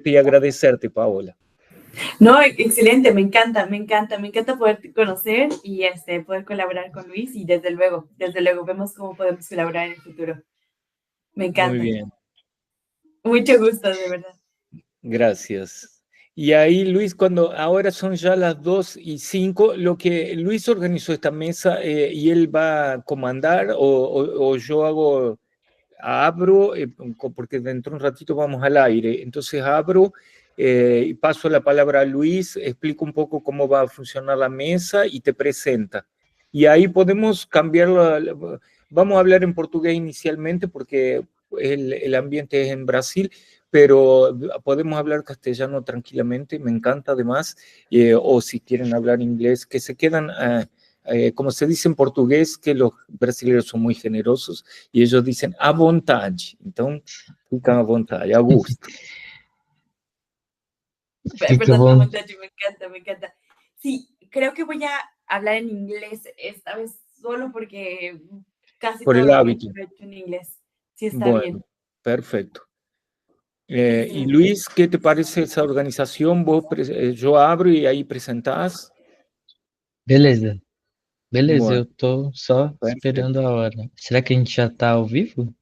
y agradecerte, Paola. No, excelente, me encanta poder conocer y poder colaborar con Luis, y desde luego, vemos cómo podemos colaborar en el futuro. Me encanta. Muy bien. Mucho gusto, de verdad. Gracias. Y ahí, Luis, cuando ahora son ya las 2:05, lo que Luis organizó esta mesa y él va a comandar o yo abro, porque dentro de un ratito vamos al aire, entonces abro y paso la palabra a Luis, explico un poco cómo va a funcionar la mesa y te presenta. Y ahí podemos cambiarlo, vamos a hablar en portugués inicialmente porque el ambiente es en Brasil, pero podemos hablar castellano tranquilamente, me encanta además, o si quieren hablar inglés, que se quedan, como se dice en portugués, que los brasileños son muy generosos, y ellos dicen à vontade, então fican à vontade, a gusto. Perdón, me encanta. Sí, creo que voy a hablar en inglés esta vez, solo porque casi Por todo el lo que hábito. he hecho en inglés. Sí, está Bueno, bien. Perfecto. Y Luis, ¿qué te parece esa organización? Yo abro y ahí presentás. Beleza, Bueno, eu tô só esperando a hora. Será que a gente já tá ao vivo?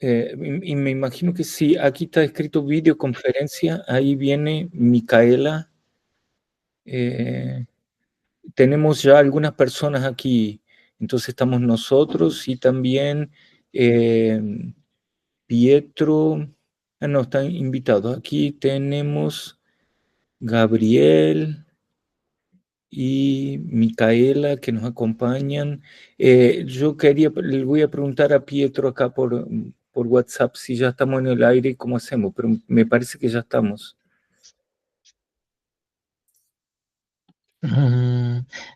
y me imagino que sí. Aquí está escrito videoconferencia, ahí viene Micaela. Tenemos ya algunas personas aquí, entonces estamos nosotros y también Pietro, no, están invitados. Aquí tenemos Gabriel y Micaela que nos acompañan. Yo le voy a preguntar a Pietro acá por WhatsApp si ya estamos en el aire y cómo hacemos, pero me parece que ya estamos.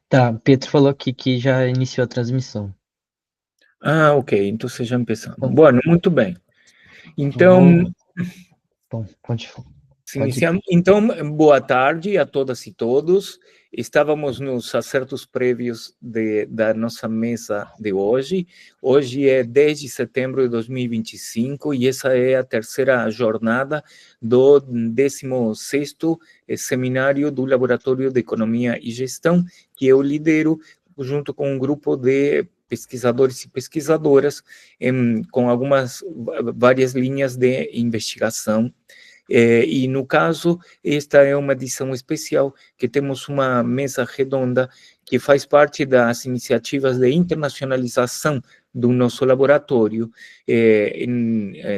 Tá, Pietro falou aqui que já iniciou a transmissão. Ah, ok, entonces ya empezamos. Bueno, muy bien. Então, bom, pode Iniciamos. Então, boa tarde a todas e todos. Estávamos nos acertos prévios da nossa mesa de hoje. Hoje é 10 de setembro de 2025 e essa é a terceira jornada do 16º Seminário do Laboratório de Economia e Gestão, que eu lidero junto com um grupo de pesquisadores e pesquisadoras com várias linhas de investigação. E, no caso, esta é uma edição especial que temos uma mesa redonda que faz parte das iniciativas de internacionalização do nosso laboratório,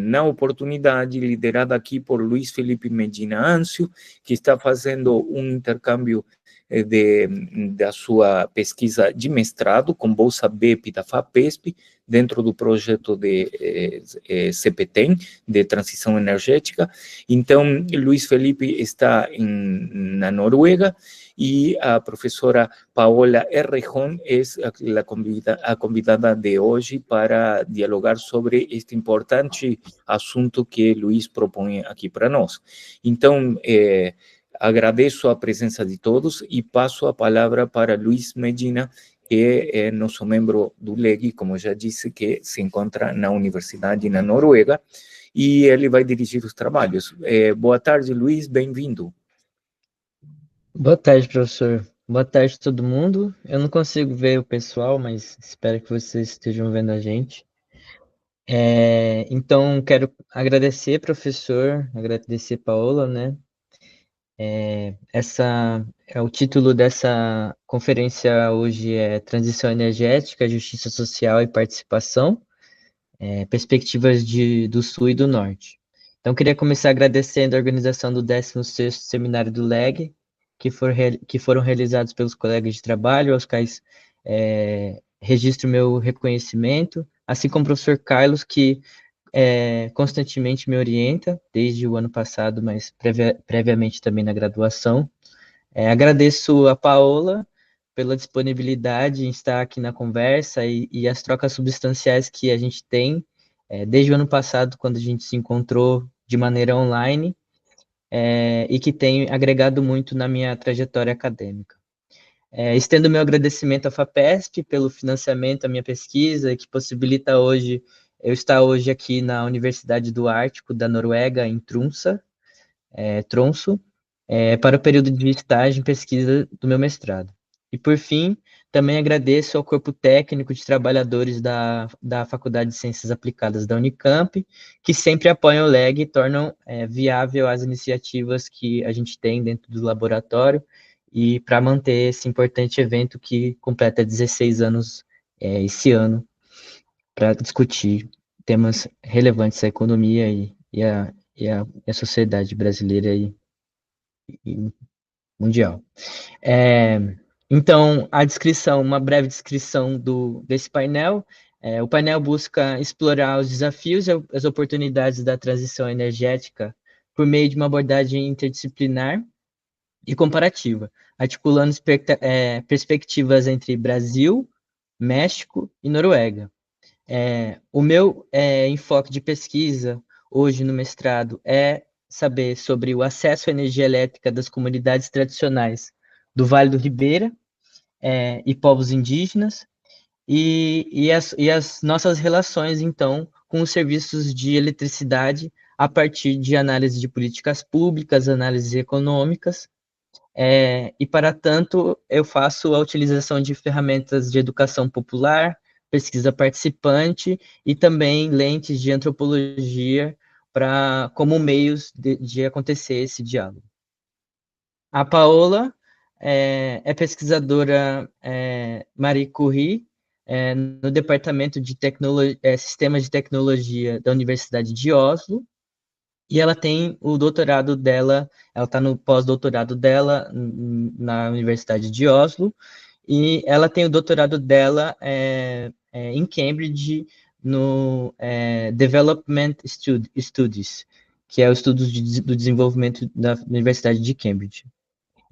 na oportunidade liderada aqui por Luiz Felipe Medina Ancio, que está fazendo um intercâmbio da sua pesquisa de mestrado com bolsa BEP da FAPESP, dentro do projeto de CPTEM, de Transição Energética. Então, Luiz Felipe está na Noruega e a professora Paola Errejón é a convidada de hoje para dialogar sobre este importante assunto que Luiz propõe aqui para nós. Então, agradeço a presença de todos e passo a palavra para Luiz Medina, que é nosso membro do LEG, como já disse, que se encontra na universidade na Noruega, e ele vai dirigir os trabalhos. Boa tarde, Luiz, bem-vindo. Boa tarde, professor. Boa tarde a todo mundo. Eu não consigo ver o pessoal, mas espero que vocês estejam vendo a gente. Então, quero agradecer, professor, agradecer, Paola, né? O título dessa conferência hoje é Transição Energética, Justiça Social e Participação, Perspectivas do Sul e do Norte. Então, queria começar agradecendo a organização do 16º Seminário do LEG, que foram realizados pelos colegas de trabalho, aos quais registro meu reconhecimento, assim como o professor Carlos, que constantemente me orienta, desde o ano passado, mas previamente também na graduação. Agradeço a Paola pela disponibilidade em estar aqui na conversa e as trocas substanciais que a gente tem desde o ano passado, quando a gente se encontrou de maneira online, e que tem agregado muito na minha trajetória acadêmica. Estendo meu agradecimento à FAPESP pelo financiamento da minha pesquisa, que possibilita eu estar hoje aqui na Universidade do Ártico da Noruega, em Tromsø, Tronço, para o período de estágio em pesquisa do meu mestrado. E, por fim, também agradeço ao corpo técnico de trabalhadores da Faculdade de Ciências Aplicadas da Unicamp, que sempre apoiam o LEG e tornam viável as iniciativas que a gente tem dentro do laboratório e para manter esse importante evento que completa 16 anos esse ano, para discutir temas relevantes à economia e à sociedade brasileira e mundial. Então, a descrição, uma breve descrição desse painel. O painel busca explorar os desafios e as oportunidades da transição energética por meio de uma abordagem interdisciplinar e comparativa, articulando perspectivas entre Brasil, México e Noruega. O meu enfoque de pesquisa hoje no mestrado é saber sobre o acesso à energia elétrica das comunidades tradicionais do Vale do Ribeira e povos indígenas e as nossas relações, então, com os serviços de eletricidade a partir de análise de políticas públicas, análises econômicas, e, para tanto, eu faço a utilização de ferramentas de educação popular, pesquisa participante e também lentes de antropologia como meios de acontecer esse diálogo. A Paola é pesquisadora Marie Curie no Departamento de Sistemas de Tecnologia da Universidade de Oslo, e ela tem o doutorado dela, ela está no pós-doutorado dela na Universidade de Oslo, e ela tem o doutorado dela em Cambridge, no Development Studies, que é o estudo do desenvolvimento da Universidade de Cambridge.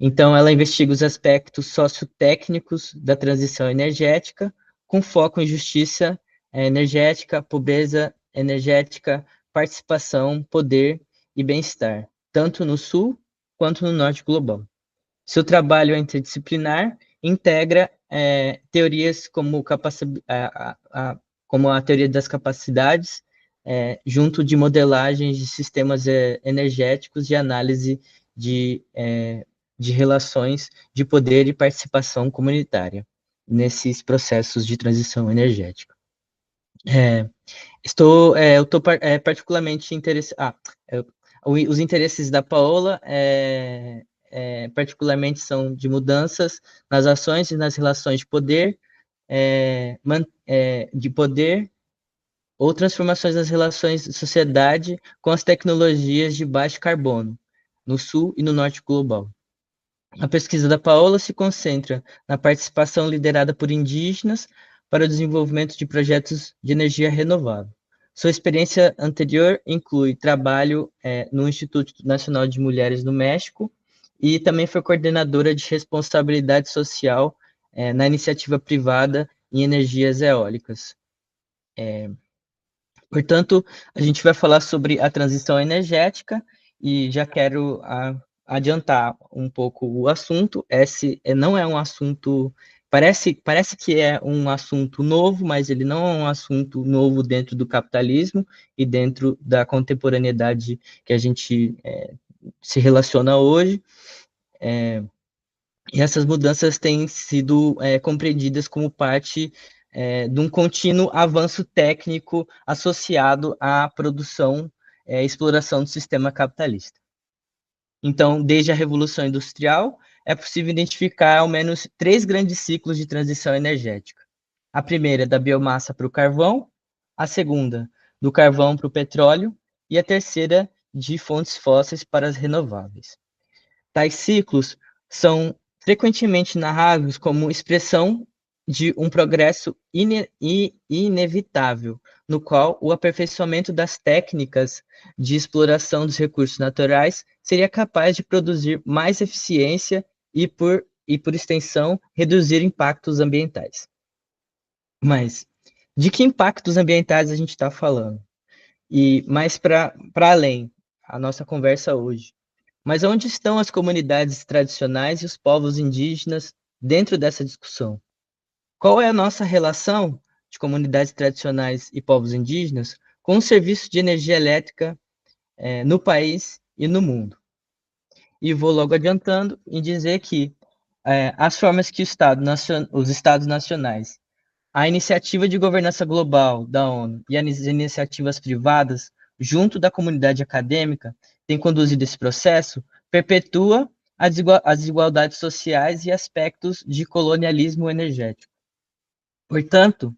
Então, ela investiga os aspectos sociotécnicos da transição energética, com foco em justiça energética, pobreza energética, participação, poder e bem-estar, tanto no Sul quanto no Norte global. Seu trabalho é interdisciplinar, integra teorias como a teoria das capacidades, junto de modelagens de sistemas energéticos e análise de relações de poder e participação comunitária nesses processos de transição energética. Eu estou particularmente interessado. Os interesses da Paola particularmente são de mudanças nas ações e nas relações de poder, ou transformações das relações de sociedade com as tecnologias de baixo carbono, no Sul e no Norte global. A pesquisa da Paola se concentra na participação liderada por indígenas para o desenvolvimento de projetos de energia renovável. Sua experiência anterior inclui trabalho no Instituto Nacional de Mulheres no México e também foi coordenadora de responsabilidade social na iniciativa privada em energias eólicas. Portanto, a gente vai falar sobre a transição energética e já quero adiantar um pouco o assunto. Esse não é um assunto, parece que é um assunto novo, mas ele não é um assunto novo dentro do capitalismo e dentro da contemporaneidade que a gente se relaciona hoje. E essas mudanças têm sido compreendidas como parte de um contínuo avanço técnico associado à produção e exploração do sistema capitalista. Então, desde a Revolução Industrial, é possível identificar ao menos 3 grandes ciclos de transição energética. A primeira, da biomassa para o carvão, a segunda, do carvão para o petróleo, e a terceira, de fontes fósseis para as renováveis. Tais ciclos são frequentemente narrados como expressão de um progresso inevitável, no qual o aperfeiçoamento das técnicas de exploração dos recursos naturais seria capaz de produzir mais eficiência e, por extensão, reduzir impactos ambientais. Mas de que impactos ambientais a gente está falando? E mais para além, a nossa conversa hoje. Mas onde estão as comunidades tradicionais e os povos indígenas dentro dessa discussão? Qual é a nossa relação de comunidades tradicionais e povos indígenas com o serviço de energia elétrica no país e no mundo? e vou logo adiantando em dizer que as formas que os Estados nacionais, a iniciativa de governança global da ONU e as iniciativas privadas, junto da comunidade acadêmica, têm conduzido esse processo, perpetua as desigualdades sociais e aspectos de colonialismo energético. Portanto,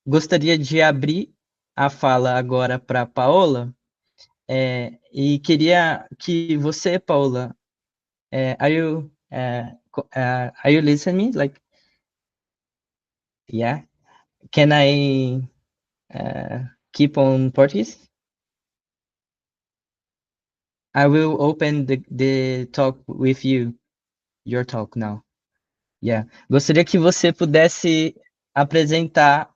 gostaria de abrir a fala agora para a Paola, e queria que você, Paola, are you listening? Like, yeah. Can I keep on Portuguese? I will open the talk with you, your talk now. Yeah. Gostaria que você pudesse apresentar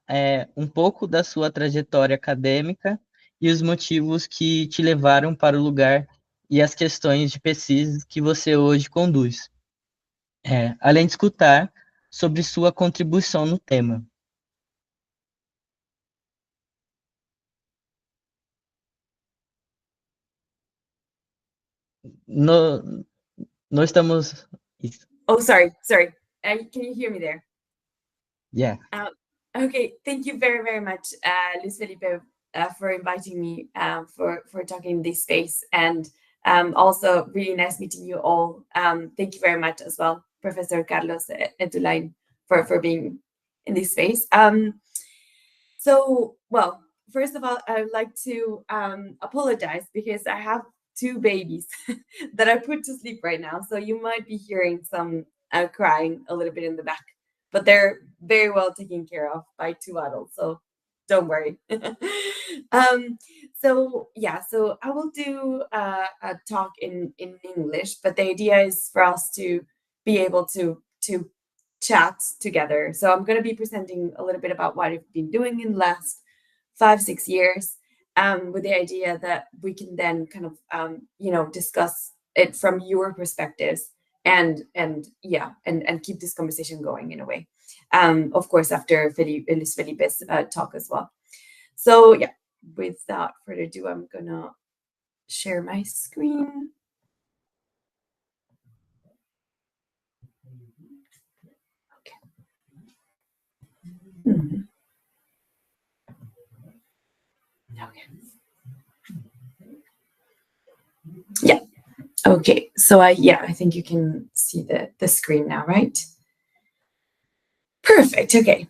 um pouco da sua trajetória acadêmica e os motivos que te levaram para o lugar e as questões de pesquisa que você hoje conduz. Além de escutar sobre sua contribuição no tema. No estamos... Oh, sorry. Can you hear me there? Yeah. Okay, thank you very, very much, Luis Felipe, for inviting me for talking in this space. And also really nice meeting you all. Thank you very much as well, Professor Carlos Etulain, for being in this space. So, well, first of all, I would like to apologize because I have 2 babies that I put to sleep right now. So you might be hearing some crying a little bit in the back, but they're very well taken care of by 2 adults. So don't worry. So I will do a talk in English, but the idea is for us to be able to chat together. So I'm going to be presenting a little bit about what I've been doing in the last 5-6 years, with the idea that we can then kind of discuss it from your perspectives and keep this conversation going in a way. Of course, after Luis Felipe's talk as well. So yeah, without further ado, I'm gonna share my screen. Okay. Okay. Yeah. Okay. So I think you can see the screen now, right? Perfect. Okay.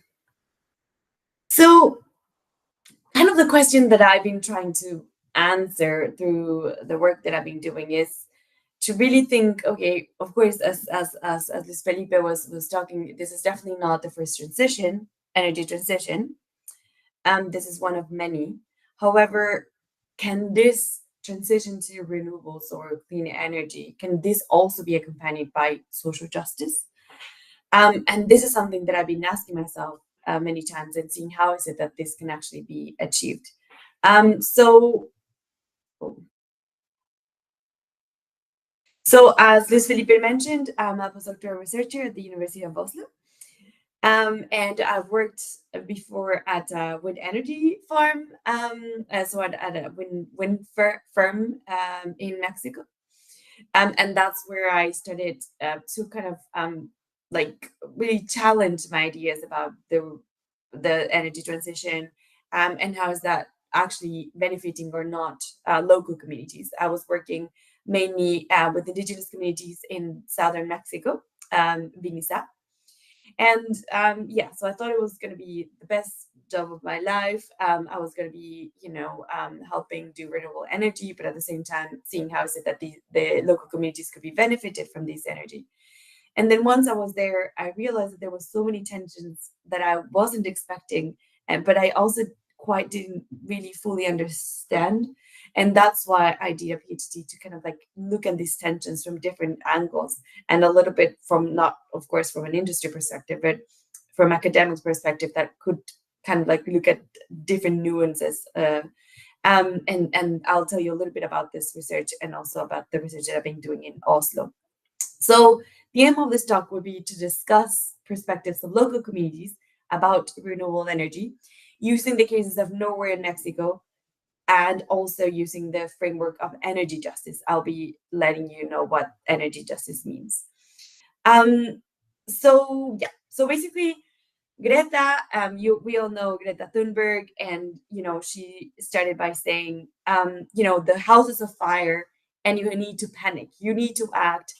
So kind of the question that I've been trying to answer through the work that I've been doing is to really think, okay, of course, as Luis Felipe was talking, this is definitely not the first energy transition. This is one of many. However, can this transition to renewables or clean energy, can this also be accompanied by social justice? And this is something that I've been asking myself many times and seeing how is it that this can actually be achieved. So as Luis Felipe mentioned, I'm a postdoctoral researcher at the University of Oslo. And I've worked before at a wind energy farm, so at a wind firm in Mexico. And that's where I started to kind of really challenge my ideas about the energy transition, and how is that actually benefiting or not local communities. I was working mainly with indigenous communities in southern Mexico, Vinisa. And so I thought it was going to be the best job of my life. I was going to be, helping do renewable energy, but at the same time, seeing how is it that the local communities could be benefited from this energy. And then once I was there, I realized that there were so many tensions that I wasn't expecting, but I also quite didn't really fully understand. And that's why I did a PhD, to kind of look at these tensions from different angles, and a little bit from, not of course from an industry perspective, but from academics perspective, that could kind of look at different nuances. And I'll tell you a little bit about this research and also about the research that I've been doing in Oslo. So the aim of this talk would be to discuss perspectives of local communities about renewable energy, using the cases of Norway and Mexico and also using the framework of energy justice. I'll be letting you know what energy justice means. So basically, Greta, we all know Greta Thunberg, and she started by saying, the house is afire, and you need to panic. You need to act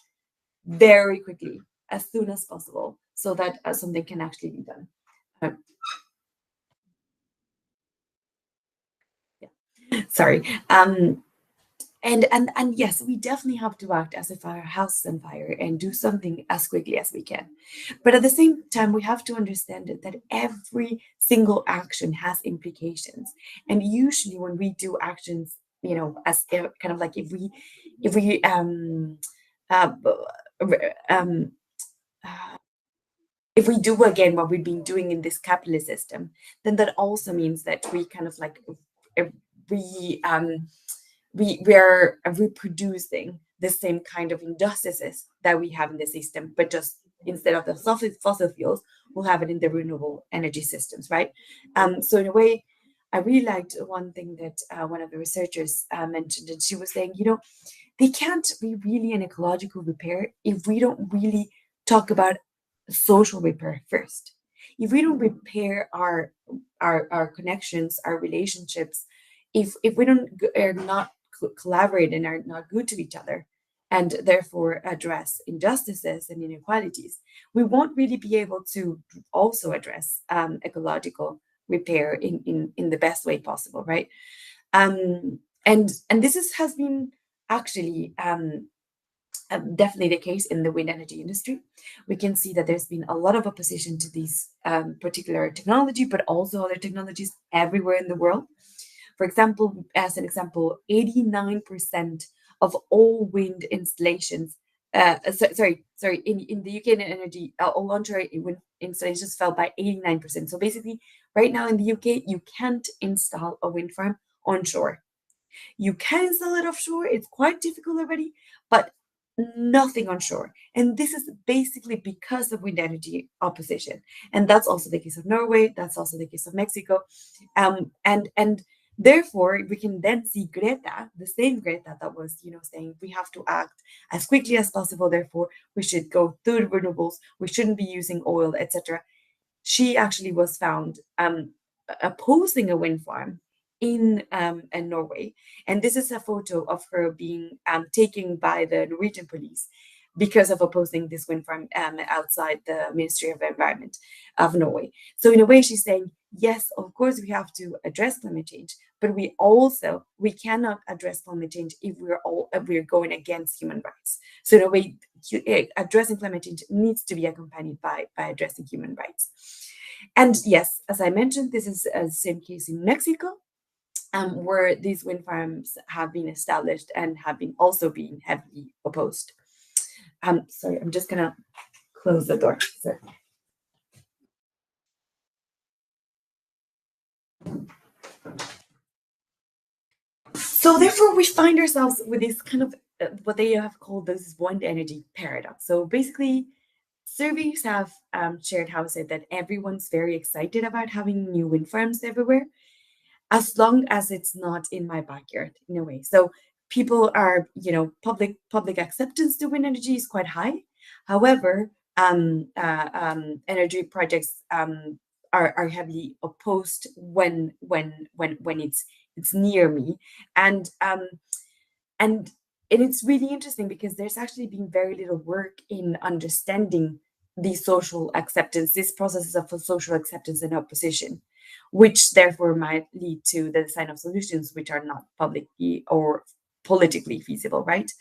very quickly, as soon as possible, so that something can actually be done. Sorry. And yes, we definitely have to act as if our house is on fire and do something as quickly as we can. But at the same time, we have to understand that every single action has implications. And usually when we do actions, as kind of like if we do again what we've been doing in this capitalist system, then that also means that we kind of like we are reproducing the same kind of injustices that we have in the system, but just instead of the fossil fuels, we'll have it in the renewable energy systems, right? So in a way, I really liked one thing that one of the researchers mentioned, and she was saying, they can't be really an ecological repair if we don't really talk about social repair first. If we don't repair our connections, our relationships, if we are not collaborate and are not good to each other, and therefore address injustices and inequalities, we won't really be able to also address ecological repair in the best way possible, right? And this has been actually definitely the case in the wind energy industry. We can see that there's been a lot of opposition to these particular technology, but also other technologies everywhere in the world. For example, as an example, 89% of all wind installations, in the UK energy, all onshore wind installations fell by 89%. So basically, right now in the UK, you can't install a wind farm onshore. You can install it offshore. It's quite difficult already, but nothing onshore. And this is basically because of wind energy opposition. And that's also the case of Norway. That's also the case of Mexico. And therefore, we can then see Greta, the same Greta that was, saying we have to act as quickly as possible. Therefore, we should go through renewables. We shouldn't be using oil, etc. She actually was found opposing a wind farm in Norway. And this is a photo of her being taken by the Norwegian police because of opposing this wind farm outside the Ministry of Environment of Norway. So in a way, she's saying, yes, of course, we have to address climate change, but we cannot address climate change if we're going against human rights. So in a way, addressing climate change needs to be accompanied by addressing human rights. And yes, as I mentioned, this is the same case in Mexico, where these wind farms have been established and have been also being heavily opposed. Sorry, I'm just gonna close the door. Sorry. So therefore, we find ourselves with this kind of what they have called this wind energy paradox. So basically, surveys have shared how said that everyone's very excited about having new wind farms everywhere, as long as it's not in my backyard, in a way. So people are, public acceptance to wind energy is quite high. However, energy projects are heavily opposed when it's near me, and it's really interesting because there's actually been very little work in understanding the social acceptance, these processes of social acceptance and opposition, which therefore might lead to the design of solutions which are not publicly or politically feasible, right?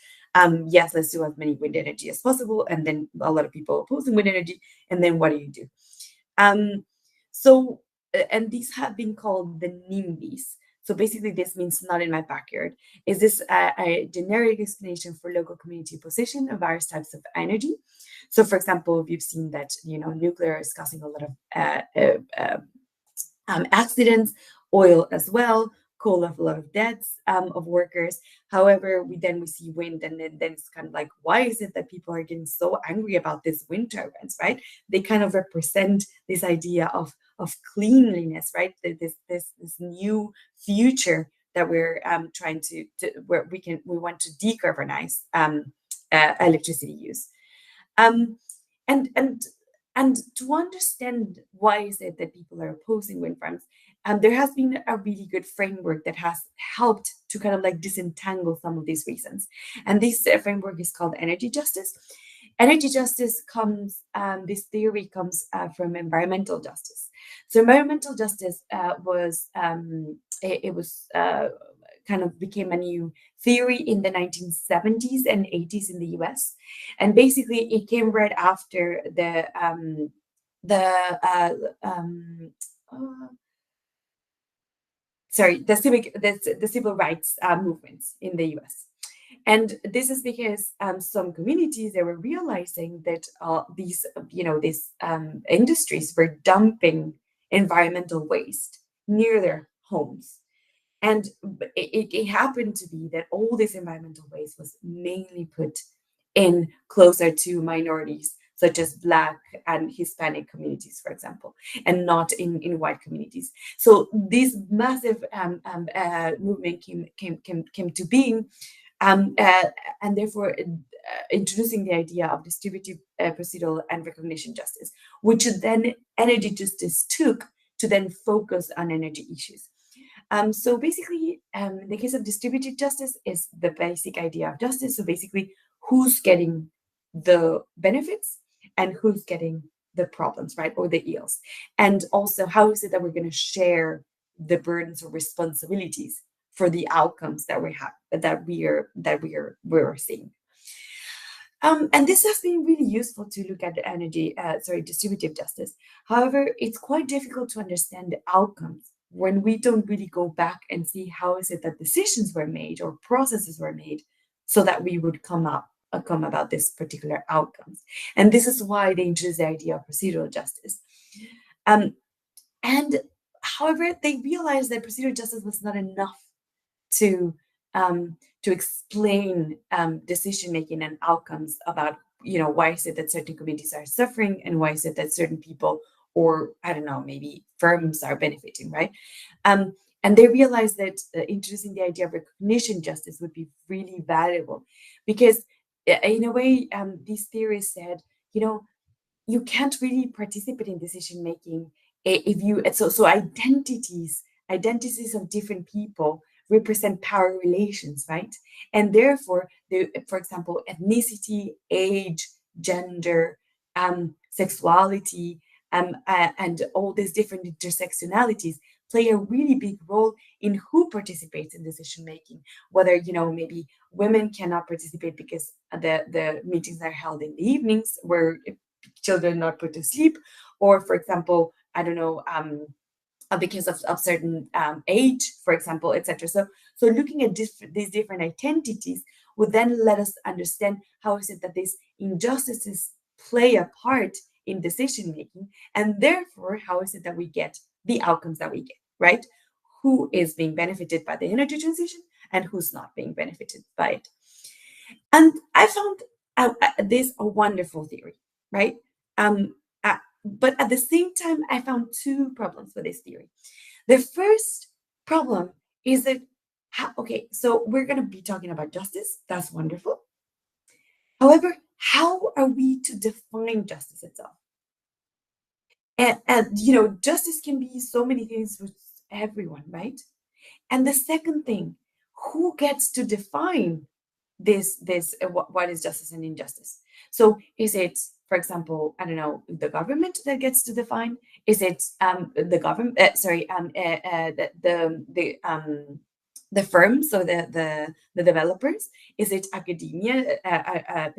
Yes, let's do as many wind energy as possible, and then a lot of people opposing wind energy, and then what do you do? And these have been called the NIMBYs. So basically, this means not in my backyard. Is this a generic explanation for local community opposition of various types of energy? So, for example, we've seen that nuclear is causing a lot of accidents, oil as well, coal have a lot of deaths of workers. However, we see wind, and then it's kind of like, why is it that people are getting so angry about these wind turbines, right? They kind of represent this idea of cleanliness, right? This new future that we're trying to where we want to decarbonize electricity use. And to understand why is it that people are opposing wind farms, there has been a really good framework that has helped to kind of like disentangle some of these reasons. And this framework is called energy justice. Energy justice comes, this theory comes from environmental justice. So environmental justice was kind of became a new theory in the 1970s and 80s in the US. And basically it came right after the civil rights movements in the US. And this is because some communities, they were realizing that these industries were dumping environmental waste near their homes. And it happened to be that all this environmental waste was mainly put in closer to minorities, such as Black and Hispanic communities, for example, and not in white communities. So this massive movement came to being, and therefore introducing the idea of distributive procedural and recognition justice, which then energy justice took to then focus on energy issues. So basically, in the case of distributive justice is the basic idea of justice. So basically, who's getting the benefits and who's getting the problems, right, or the ills, and also how is it that we're going to share the burdens or responsibilities for the outcomes that we have, that we're seeing. And this has been really useful to look at the distributive justice. However, it's quite difficult to understand the outcomes when we don't really go back and see how is it that decisions were made or processes were made so that we would come about this particular outcomes. And this is why they introduced the idea of procedural justice. And however, they realized that procedural justice was not enough to explain decision-making and outcomes about, why is it that certain communities are suffering and why is it that certain people, or I don't know, maybe firms are benefiting, right? And they realized that introducing the idea of recognition justice would be really valuable because in a way, these theories said, you can't really participate in decision-making if you, so identities of different people represent power relations, right? And therefore, for example, ethnicity, age, gender, sexuality, and all these different intersectionalities play a really big role in who participates in decision making. Whether maybe women cannot participate because the meetings are held in the evenings where children are not put to sleep, or for example, I don't know, because of certain age, for example, etc. So looking at these different identities would then let us understand how is it that these injustices play a part in decision making, and therefore how is it that we get the outcomes that we get, right? Who is being benefited by the energy transition and who's not being benefited by it. And I found this a wonderful theory, right? But at the same time, I found two problems with this theory. The first problem is that, so we're going to be talking about justice. That's wonderful. However, how are we to define justice itself? And justice can be so many things with everyone, right? And the second thing, who gets to define what is justice and injustice? So is it, for example, I don't know, the government that gets to define? Is it the government? The firms or the developers? Is it academia?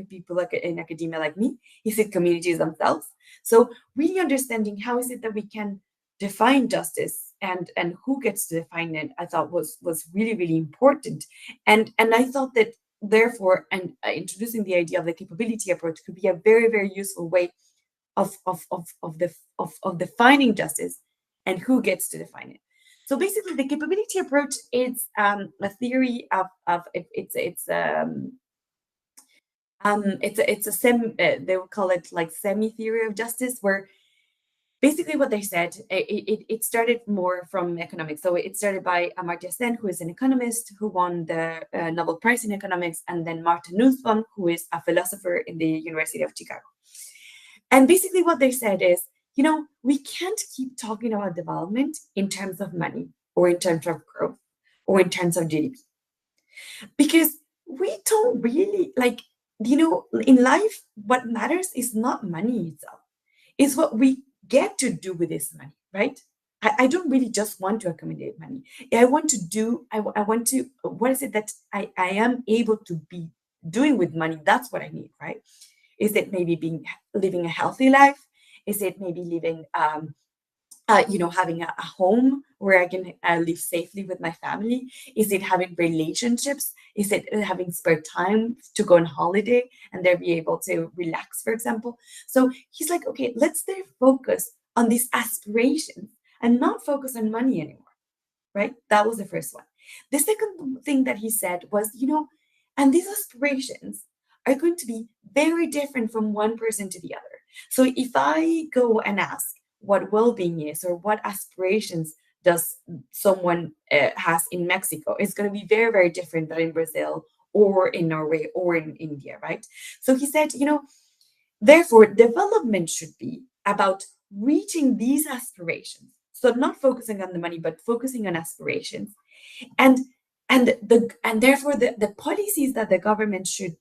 People in academia like me? Is it communities themselves? So really understanding how is it that we can define justice and who gets to define it, I thought was really, really important. And I thought that therefore, and introducing the idea of the capability approach could be a very, very useful way of defining justice and who gets to define it. So basically, the capability approach is a theory of they will call it like semi-theory of justice, where basically what they said, it started more from economics. So it started by Amartya Sen, who is an economist who won the Nobel Prize in economics, and then Martin Nussbaum, who is a philosopher in the University of Chicago. And basically what they said is, you know, we can't keep talking about development in terms of money or in terms of growth or in terms of GDP, because we don't really, like, you know, in life, what matters is not money itself, it's what we get to do with this money, right? I don't really just want to accumulate money. I want to do, I want to, what is it that I am able to be doing with money? That's what I need, right? Is it maybe living a healthy life? Is it maybe living, you know, having a home where I can live safely with my family? Is it having relationships? Is it having spare time to go on holiday and then be able to relax, for example? So he's like, okay, let's then focus on these aspirations and not focus on money anymore, right? That was the first one. The second thing that he said was, you know, and these aspirations are going to be very different from one person to the other. So if I go and ask what well-being is or what aspirations does someone has in Mexico, it's going to be very, very different than in Brazil or in Norway or in India, right? So he said, you know, therefore, development should be about reaching these aspirations. So not focusing on the money, but focusing on aspirations. And therefore the policies that the government should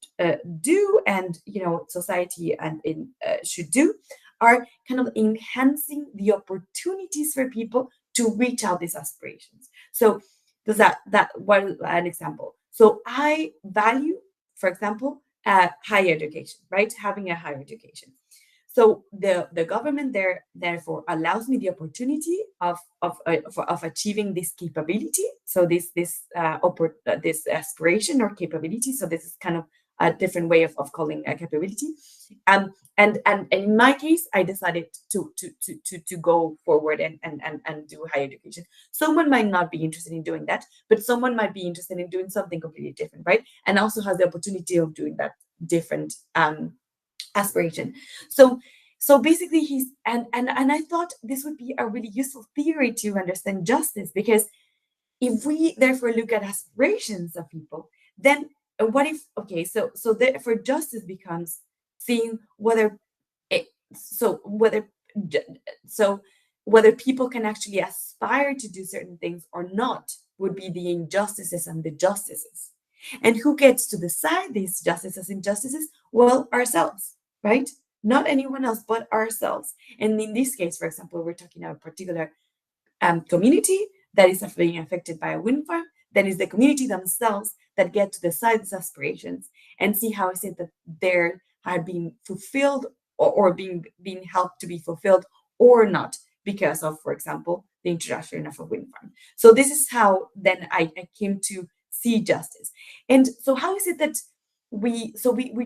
do, and, you know, society and should do, are kind of enhancing the opportunities for people to reach out these aspirations. So does that one an example? So I value, for example, higher education, right? Having a higher education. So the government therefore allows me the opportunity of achieving this capability. So this aspiration or capability. So this is kind of a different way of calling a capability. And in my case, I decided to go forward and do higher education. Someone might not be interested in doing that, but someone might be interested in doing something completely different, right? And also has the opportunity of doing that different aspiration. So basically he's and I thought this would be a really useful theory to understand justice, because if we therefore look at aspirations of people, then what if, okay, so therefore justice becomes seeing whether whether people can actually aspire to do certain things or not would be the injustices and the justices. And who gets to decide these justices and injustices? Well, ourselves, right? Not anyone else but ourselves. And in this case, for example, we're talking about a particular community that is being affected by a wind farm. Then it's the community themselves that get to decide these aspirations and see how is it that they are being fulfilled or being helped to be fulfilled or not, because of, for example, the introduction of a wind farm. So this is how then I came to see justice. And so how is it that we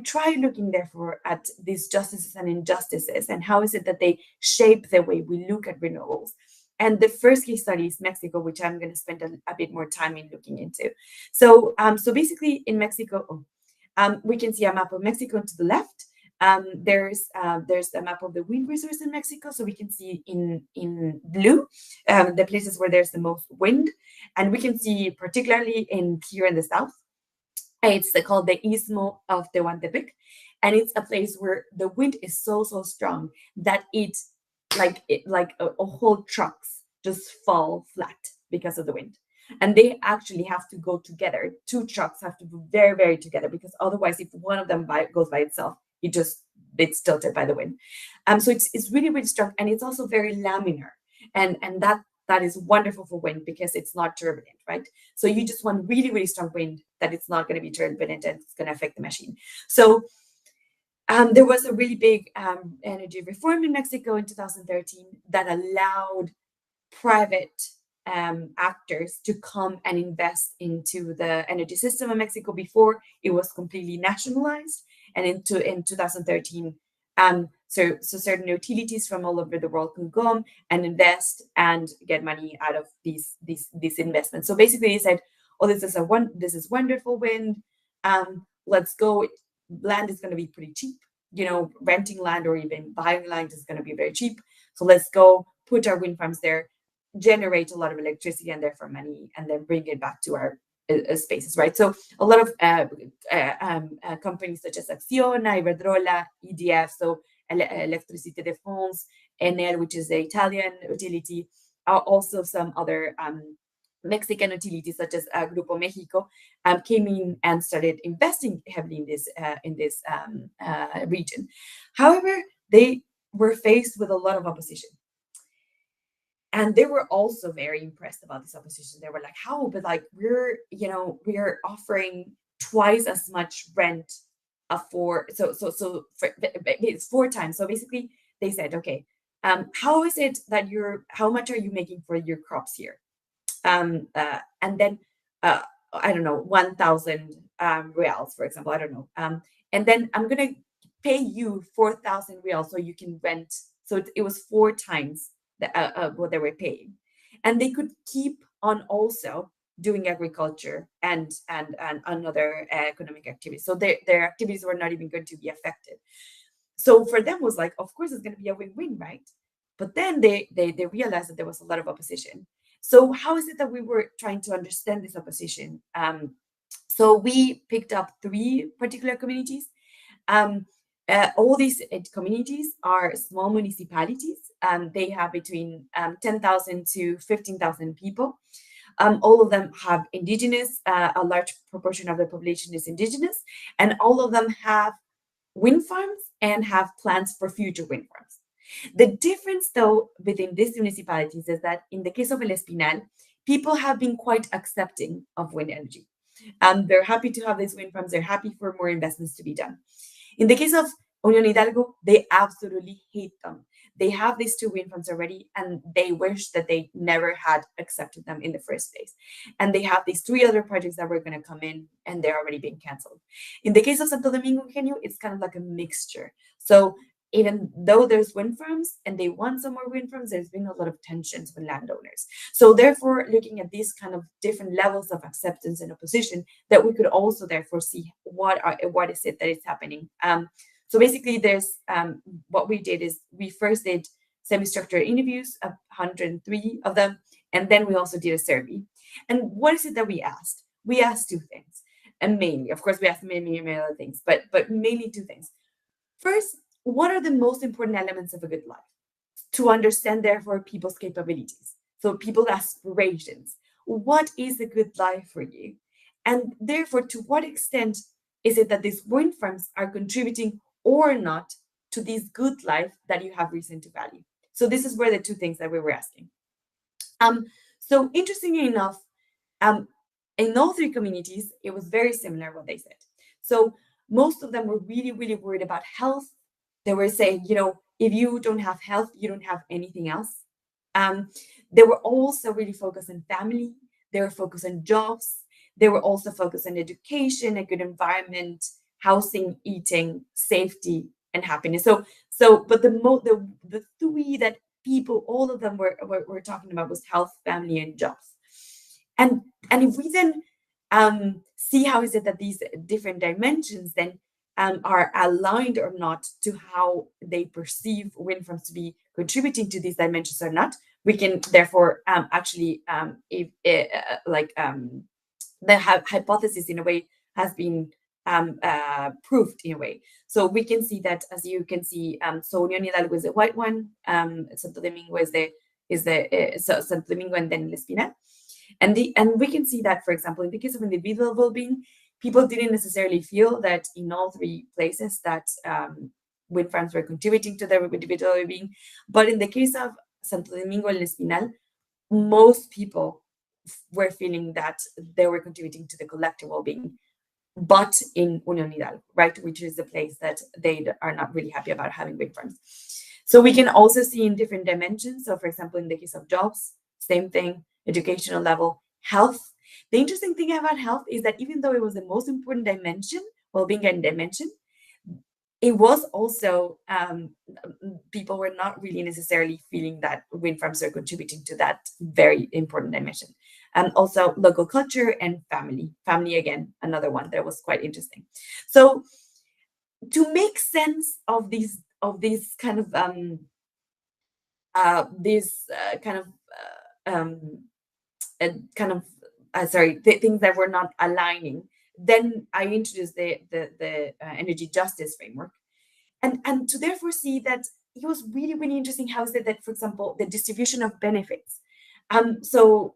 try looking therefore at these justices and injustices, and how is it that they shape the way we look at renewables? And the first case study is Mexico, which I'm going to spend a bit more time in looking into. So basically in Mexico, we can see a map of Mexico to the left. There's a map of the wind resource in Mexico, so we can see in blue the places where there's the most wind, and we can see particularly here in the south. It's called the Istmo of Tehuantepec, and it's a place where the wind is so strong that it whole trucks just fall flat because of the wind. And they actually have to go together. Two trucks have to go very, very together, because otherwise, if one of them goes by itself, it's tilted by the wind. So it's really, really strong, and it's also very laminar, and that is wonderful for wind because it's not turbulent, right? So you just want really, really strong wind that it's not going to be turbulent and it's going to affect the machine. So there was a really big energy reform in Mexico in 2013 that allowed private actors to come and invest into the energy system of Mexico. Before, it was completely nationalized, and in 2013, so certain utilities from all over the world can come and invest and get money out of these investments. So basically, they said, "Oh, this is wonderful wind. Let's go. Land is going to be pretty cheap. You know, renting land or even buying land is going to be very cheap. So let's go put our wind farms there, generate a lot of electricity and therefore money, and then bring it back to our spaces, right? So a lot of companies such as Acciona, Iberdrola, EDF, so Electricité de France, Enel, which is the Italian utility, are also some other Mexican utilities such as Grupo Mexico came in and started investing heavily in this region. However, they were faced with a lot of opposition. And they were also very impressed about this opposition. They were like, how? But like, we're offering twice as much rent it's 4 times. So basically they said, okay, how is it that how much are you making for your crops here? And then, I don't know, 1,000 reals, for example, I don't know. And then I'm going to pay you 4,000 reals so you can rent. So it was 4 times what they were paying. And they could keep on also doing agriculture and another economic activities. So their activities were not even going to be affected. So for them was like, of course, it's going to be a win-win, right? But then they realized that there was a lot of opposition. So how is it that we were trying to understand this opposition? So we picked up 3 particular communities. All these communities are small municipalities. They have between 10,000 to 15,000 people. All of them have indigenous, a large proportion of the population is indigenous, and all of them have wind farms and have plans for future wind farms. The difference, though, within these municipalities is that in the case of El Espinal, people have been quite accepting of wind energy. They're happy to have these wind farms. They're happy for more investments to be done. In the case of Unión Hidalgo, they absolutely hate them. They have these 2 wind farms already, and they wish that they never had accepted them in the first place. And they have these 3 other projects that were going to come in, and they're already being canceled. In the case of Santo Domingo Ingenio, it's kind of like a mixture. So even though there's wind farms and they want some more wind farms, there's been a lot of tensions with landowners. So therefore, looking at these kind of different levels of acceptance and opposition, that we could also therefore see what is it that is happening. So basically, there's what we did is we first did semi-structured interviews, 103 of them, and then we also did a survey. And what is it that we asked? We asked 2 things, and mainly, of course, we asked many other things, but mainly 2 things. First, what are the most important elements of a good life? To understand, therefore, people's capabilities. So people's aspirations. What is a good life for you? And therefore, to what extent is it that these wind farms are contributing or not to this good life that you have reason to value? So this is where the 2 things that we were asking. So interestingly enough, in all 3 communities, it was very similar what they said. So most of them were really, really worried about health. They were saying, if you don't have health, you don't have anything else. They were also really focused on family. They were focused on jobs. They were also focused on education, a good environment, housing, eating, safety, and happiness. But the 3 that people, all of them were talking about was health, family, and jobs. And if we then see how is it that these different dimensions then are aligned or not to how they perceive wind farms to be contributing to these dimensions or not, we can therefore the hypothesis in a way has been proved in a way. So we can see that, as you can see, so Unión Hidalgo is the white one, Santo Domingo Santo Domingo and then El Espinal. And we can see that, for example, in the case of individual well-being, people didn't necessarily feel that in all 3 places that wind farms were contributing to their individual well-being. But in the case of Santo Domingo and El Espinal, most people were feeling that they were contributing to the collective well-being, but in Unión Hidalgo, right, which is the place that they are not really happy about having wind farms. So we can also see in different dimensions. So for example, in the case of jobs, same thing, educational level, health. The interesting thing about health is that even though it was the most important dimension, well-being and dimension, it was also, people were not really necessarily feeling that wind farms are contributing to that very important dimension. And also local culture and family. Family, again, another one that was quite interesting. So to make sense of these kind of these things that were not aligning. Then I introduced the energy justice framework, and to therefore see that it was really, really interesting how is it that, for example, the distribution of benefits. So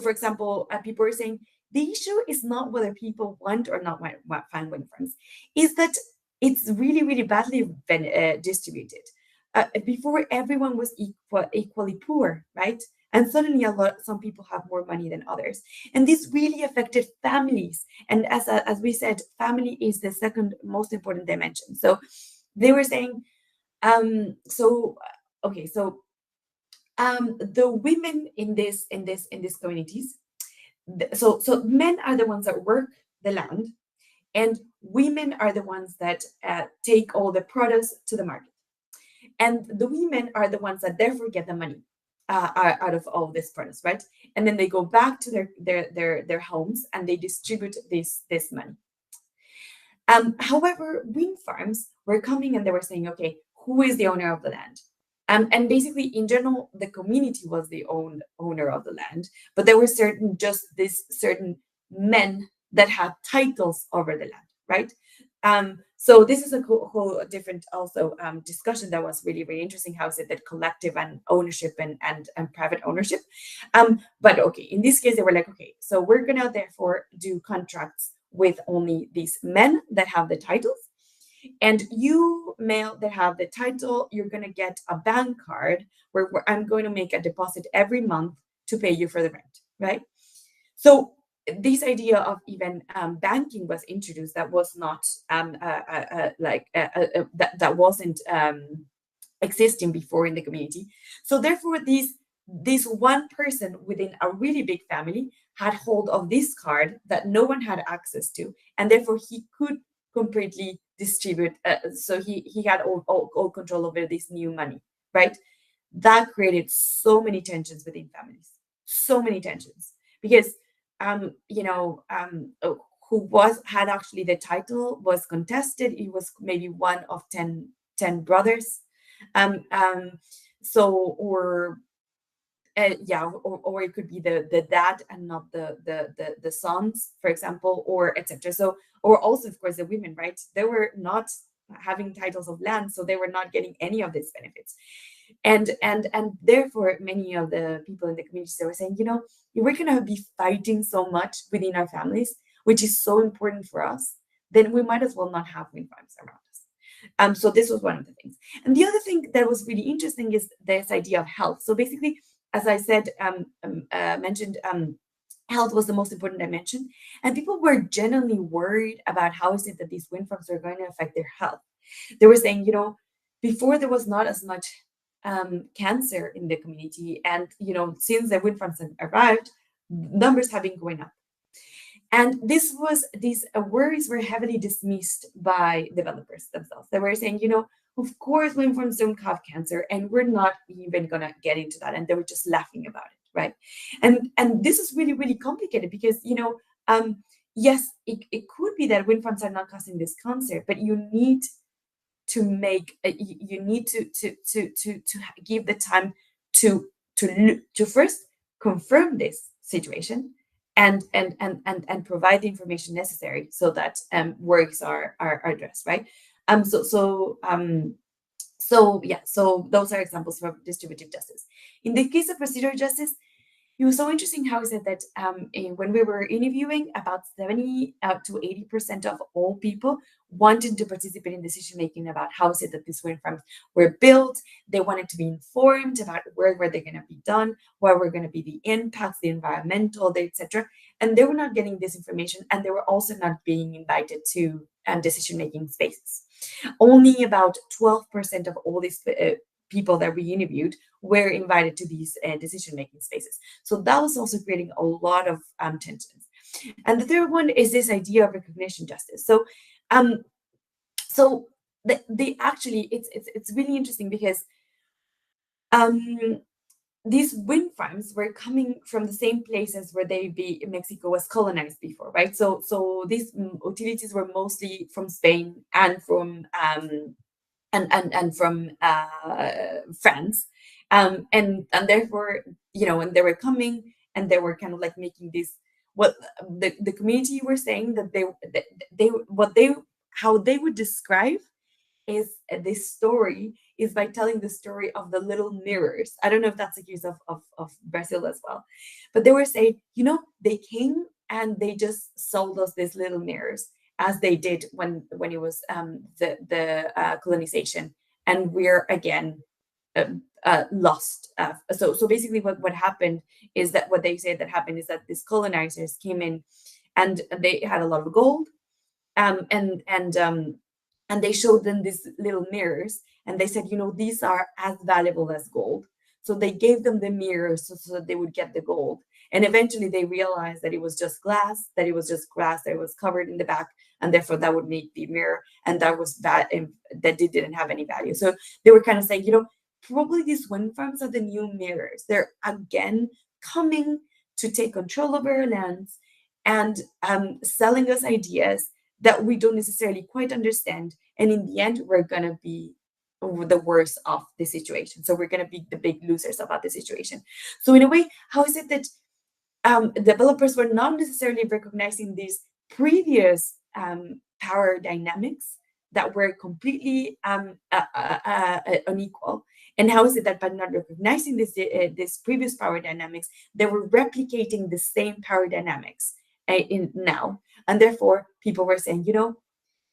for example, people are saying the issue is not whether people want or not want find wind farms, is that it's really, really badly distributed. Before, everyone was equally poor, right? And suddenly some people have more money than others. And this really affected families. And as we said, family is the second most important dimension. So they were saying, the women in these communities, so men are the ones that work the land, and women are the ones that take all the produce to the market. And the women are the ones that therefore get the money out of all this produce, right? And then they go back to their homes and they distribute this money. However, wind farms were coming and they were saying, okay, who is the owner of the land? And basically, in general, the community was the owner of the land, but there were certain men that had titles over the land, right? So this is a whole different also discussion that was really, really interesting. How is it that collective and ownership and private ownership? But okay, in this case, they were like, okay, so we're gonna therefore do contracts with only these men that have the titles. And you, male that have the title, you're going to get a bank card where I'm going to make a deposit every month to pay you for the rent, right? So this idea of even banking was introduced that was not that wasn't existing before in the community. So therefore, this one person within a really big family had hold of this card that no one had access to, and therefore he could completely distribute. So he had all control over this new money, right? That created so many tensions within families, so many tensions, because who had actually the title was contested. It was maybe one of 10 brothers, or it could be the dad and not the sons, for example, or etc. So, or also, of course, the women, right? They were not having titles of land, so they were not getting any of these benefits. And therefore, many of the people in the community, they were saying, we're going to be fighting so much within our families, which is so important for us, then we might as well not have wind farms around us. So this was one of the things. And the other thing that was really interesting is this idea of health. So basically, as I said, mentioned, health was the most important dimension. And people were genuinely worried about how is it that these wind farms are going to affect their health. They were saying, before there was not as much cancer in the community. And, since the wind farms have arrived, numbers have been going up. And these worries were heavily dismissed by developers themselves. They were saying, of course, wind farms don't have cancer, and we're not even going to get into that. And they were just laughing about it, right? And this is really, really complicated because, yes, it could be that wind farms are not causing this cancer, but you need to make, you need to give the time to first confirm this situation and provide the information necessary so that works are addressed, right? So those are examples for distributive justice. In the case of procedural justice, it was so interesting how he said that when we were interviewing, about 70 to 80% of all people wanted to participate in decision making about how is it that these wind farms were built. They wanted to be informed about where were they going to be done, what were going to be the impacts, the environmental, etc. And they were not getting this information, and they were also not being invited to decision making spaces. Only about 12% of all these people that we interviewed were invited to these decision-making spaces. So that was also creating a lot of tensions. And the third one is this idea of recognition justice. So, it's really interesting because these wind farms were coming from the same places where Mexico was colonized before, right? So these utilities were mostly from Spain and from and from France, And therefore, and they were coming and they were kind of like making this, what the community were saying that how they would describe is this story is by telling the story of the little mirrors. I don't know if that's the case of Brazil as well, but they were saying, they came and they just sold us these little mirrors, as they did when it was the colonization, and we're again lost. So basically, what happened is that what they say that happened is that these colonizers came in, and they had a lot of gold, and they showed them these little mirrors, and they said, these are as valuable as gold. So they gave them the mirrors so that they would get the gold. And eventually they realized that it was just glass, that it was covered in the back, and therefore that would make the mirror, and that was that it didn't have any value. So they were kind of saying, probably these wind farms are the new mirrors. They're again coming to take control of our lands and selling us ideas that we don't necessarily quite understand. And in the end, we're going to be the worst of the situation. So we're going to be the big losers about the situation. So in a way, how is it that developers were not necessarily recognizing these previous power dynamics that were completely unequal? And how is it that by not recognizing this previous power dynamics, they were replicating the same power dynamics in now? And therefore, people were saying,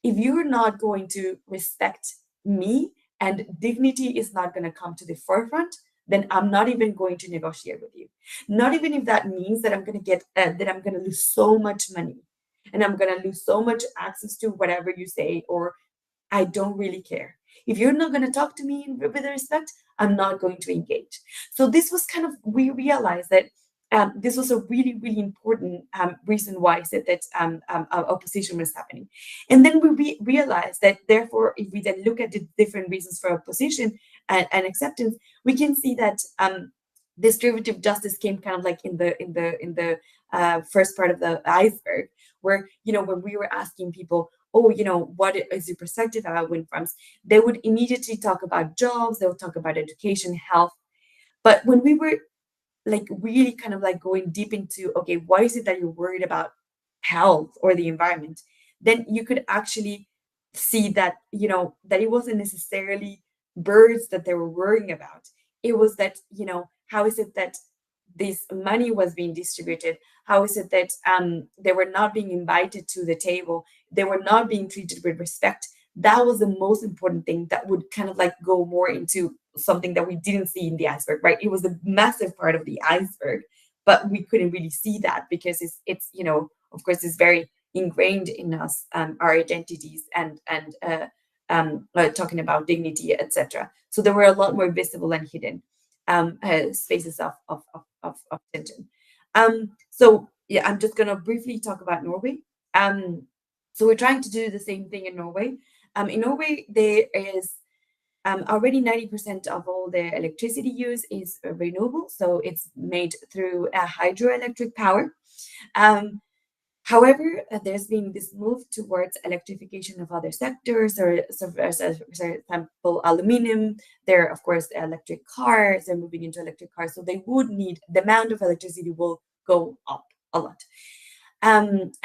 if you're not going to respect me and dignity is not going to come to the forefront, then I'm not even going to negotiate with you. Not even if that means that I'm going to get that I'm going to lose so much money, and I'm going to lose so much access to whatever you say, or I don't really care. If you're not going to talk to me with respect, I'm not going to engage. So this was kind of, we realized that this was a really, really important reason why I said that opposition was happening. And then we realized that, therefore, if we then look at the different reasons for opposition and acceptance, we can see that distributive justice came kind of like in the first part of the iceberg, where, when we were asking people, what is your perspective about wind farms, they would immediately talk about jobs, they would talk about education, health. But when we were like really kind of like going deep into, okay, why is it that you're worried about health or the environment, then you could actually see that, that it wasn't necessarily birds that they were worrying about. It was that, how is it that this money was being distributed? How is it that they were not being invited to the table? They were not being treated with respect. That was the most important thing that would kind of like go more into something that we didn't see in the iceberg, right? It was a massive part of the iceberg, but we couldn't really see that because it's of course, it's very ingrained in us, our identities and talking about dignity, etc. So there were a lot more visible and hidden spaces of tension. So yeah, I'm just gonna briefly talk about Norway. So we're trying to do the same thing in Norway. In Norway, there is already 90% of all the electricity use is renewable, so it's made through hydroelectric power. However, there's been this move towards electrification of other sectors, or for example, aluminum. There, of course, electric cars. They're moving into electric cars, so they would need, the amount of electricity will go up a lot. And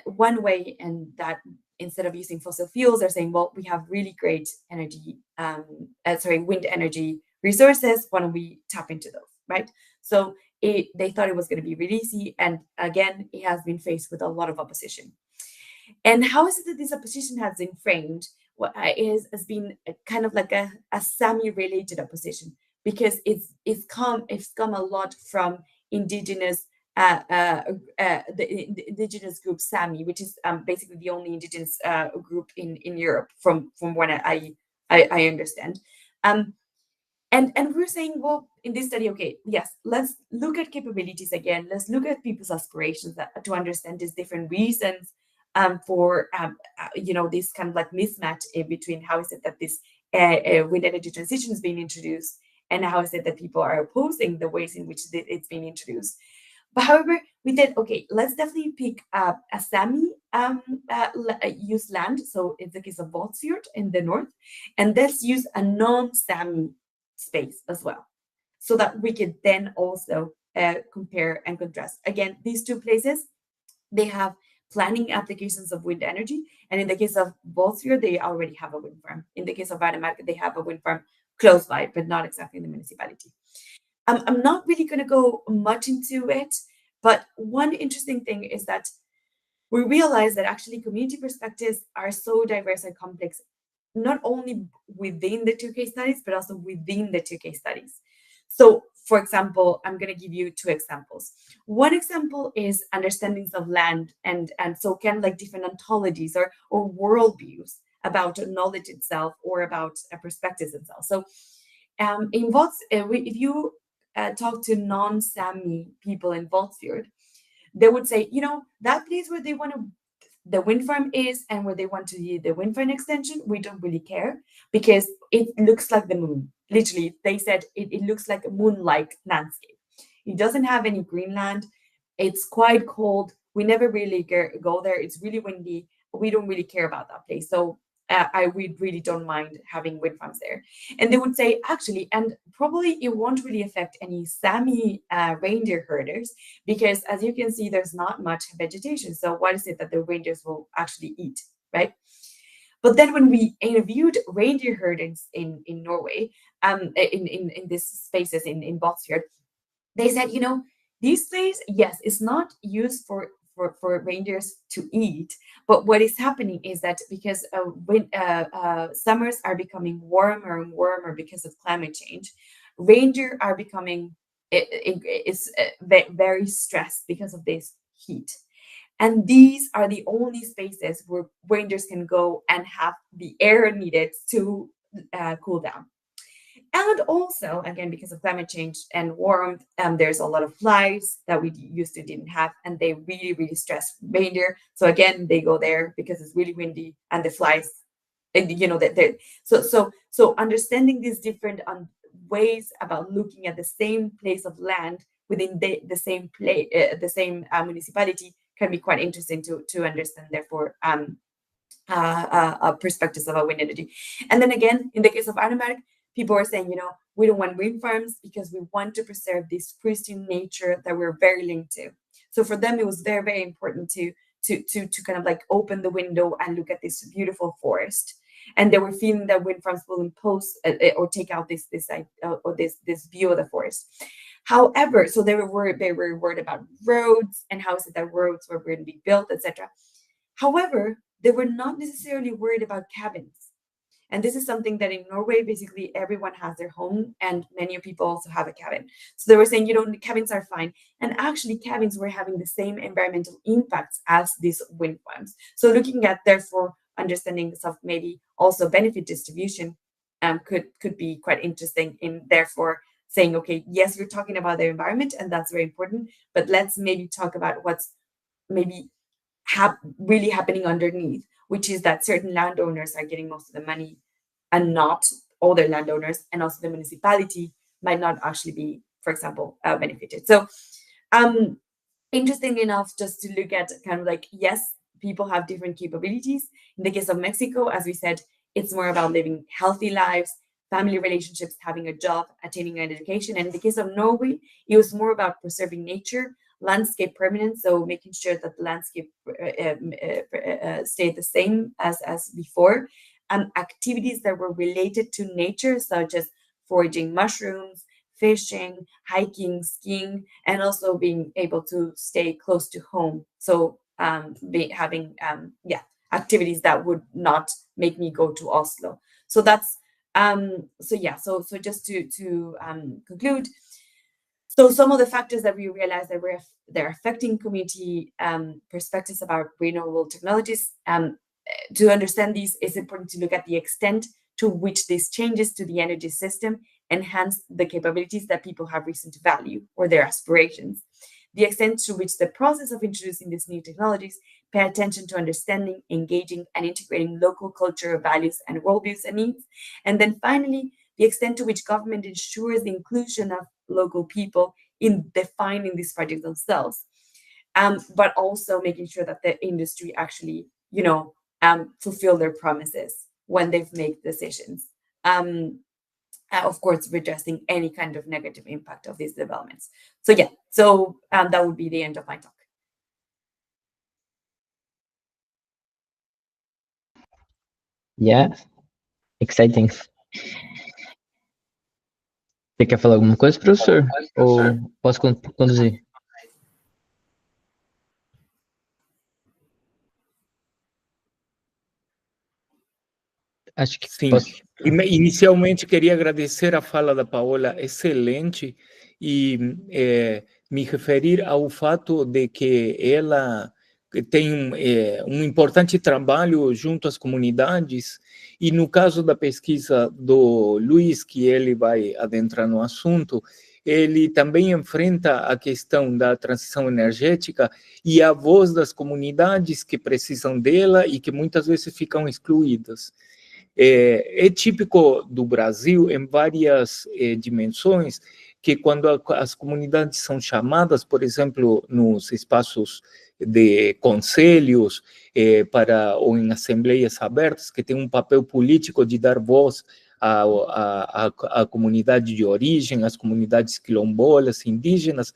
one way, and that instead of using fossil fuels, they're saying, well, we have really great energy, wind energy resources. Why don't we tap into those, right? So they thought it was going to be really easy. And again, it has been faced with a lot of opposition. And how is it that this opposition has been framed? What has been kind of like a Sami-related opposition, because it's come a lot from indigenous the indigenous group Sami, which is basically the only indigenous group in Europe, from what I understand. And we're saying, well, in this study, okay, yes, let's look at capabilities again. Let's look at people's aspirations to understand these different reasons for this kind of like mismatch between how is it that this wind energy transition is being introduced, and how is it that people are opposing the ways in which it's being introduced. But however, we said, okay, let's definitely pick a Sami use land. So it's the case of Voldsfjord in the north, and let's use a non-Sami space as well. so that we could then also compare and contrast. Again, these two places, they have planning applications of wind energy. And in the case of Bolsward, they already have a wind farm. In the case of Vademark, they have a wind farm close by, but not exactly in the municipality. I'm not really going to go much into it, but one interesting thing is that we realize that actually community perspectives are so diverse and complex, not only within the two case studies, but also within the two case studies. So, for example, I'm going to give you two examples. One example is understandings of land, and so kind of like different ontologies or worldviews about knowledge itself or about perspectives itself. So, in if you talk to non-Sami people in Voldsfjord, they would say, that place where they want the wind farm is and where they want to do the wind farm extension, we don't really care because it looks like the moon. Literally, they said it looks like a moon-like landscape. It doesn't have any greenland. It's quite cold. We never really go there. It's really windy. We don't really care about that place. So we really don't mind having wind farms there. And they would say, actually, and probably it won't really affect any Sami reindeer herders because, as you can see, there's not much vegetation. So what is it that the reindeers will actually eat, right? But then when we interviewed reindeer herders in Norway, in these spaces in Båtsfjord, they said, these places, yes, it's not used for reindeers to eat, but what is happening is that because summers are becoming warmer and warmer because of climate change, reindeer are becoming very stressed because of this heat. And these are the only spaces where reindeers can go and have the air needed to cool down. And also, again, because of climate change and warmth, there's a lot of flies that we used to didn't have, and they really, really stress reindeer. So again, they go there because it's really windy, and the flies, so understanding these different ways about looking at the same place of land within the same place, the same municipality, can be quite interesting to understand. Therefore, perspectives about wind energy. And then again, in the case of Vademark, people are saying, we don't want wind farms because we want to preserve this pristine nature that we're very linked to. So for them, it was very, very important to kind of like open the window and look at this beautiful forest. And they were feeling that wind farms will impose or take out this view of the forest. However, so they were worried about roads and how is it that roads were going to be built, etc. However, they were not necessarily worried about cabins. And this is something that in Norway, basically everyone has their home, and many people also have a cabin. So they were saying, cabins are fine. And actually, cabins were having the same environmental impacts as these wind farms. So looking at, therefore, understandings of maybe also benefit distribution could be quite interesting in, therefore, saying, okay, yes, we're talking about the environment, and that's very important, but let's maybe talk about what's maybe really happening underneath, which is that certain landowners are getting most of the money and not other landowners, and also the municipality might not actually be, for example, benefited. So interesting enough just to look at kind of like, yes, people have different capabilities. In the case of Mexico, as we said, it's more about living healthy lives, family relationships, having a job, attaining an education. And in the case of Norway, it was more about preserving nature, landscape permanence, so making sure that the landscape stayed the same as before, and activities that were related to nature, such as foraging mushrooms, fishing, hiking, skiing, and also being able to stay close to home. So having activities that would not make me go to Oslo. So that's so just to conclude. So some of the factors that we realized that they're affecting community perspectives about renewable technologies. To understand these, it's important to look at the extent to which these changes to the energy system enhance the capabilities that people have reason to value or their aspirations. The extent to which the process of introducing these new technologies pay attention to understanding, engaging, and integrating local cultural values and worldviews and needs. And then finally, the extent to which government ensures the inclusion of local people in defining these projects themselves, but also making sure that the industry actually, fulfill their promises when they've made decisions. of course, redressing any kind of negative impact of these developments. So yeah, so that would be the end of my talk. Yeah, exciting. Você quer falar alguma coisa, professor? Ou posso conduzir? Acho que Sim. posso. Inicialmente, queria agradecer a fala da Paola, excelente, e me referir ao fato de que ela tem um importante trabalho junto às comunidades, e no caso da pesquisa do Luiz, que ele vai adentrar no assunto, ele também enfrenta a questão da transição energética e a voz das comunidades que precisam dela e que muitas vezes ficam excluídas. É típico do Brasil, em várias dimensões, que quando as comunidades são chamadas, por exemplo, nos espaços de conselhos ou em assembleias abertas, que tem um papel político de dar voz à comunidade de origem, às comunidades quilombolas, indígenas,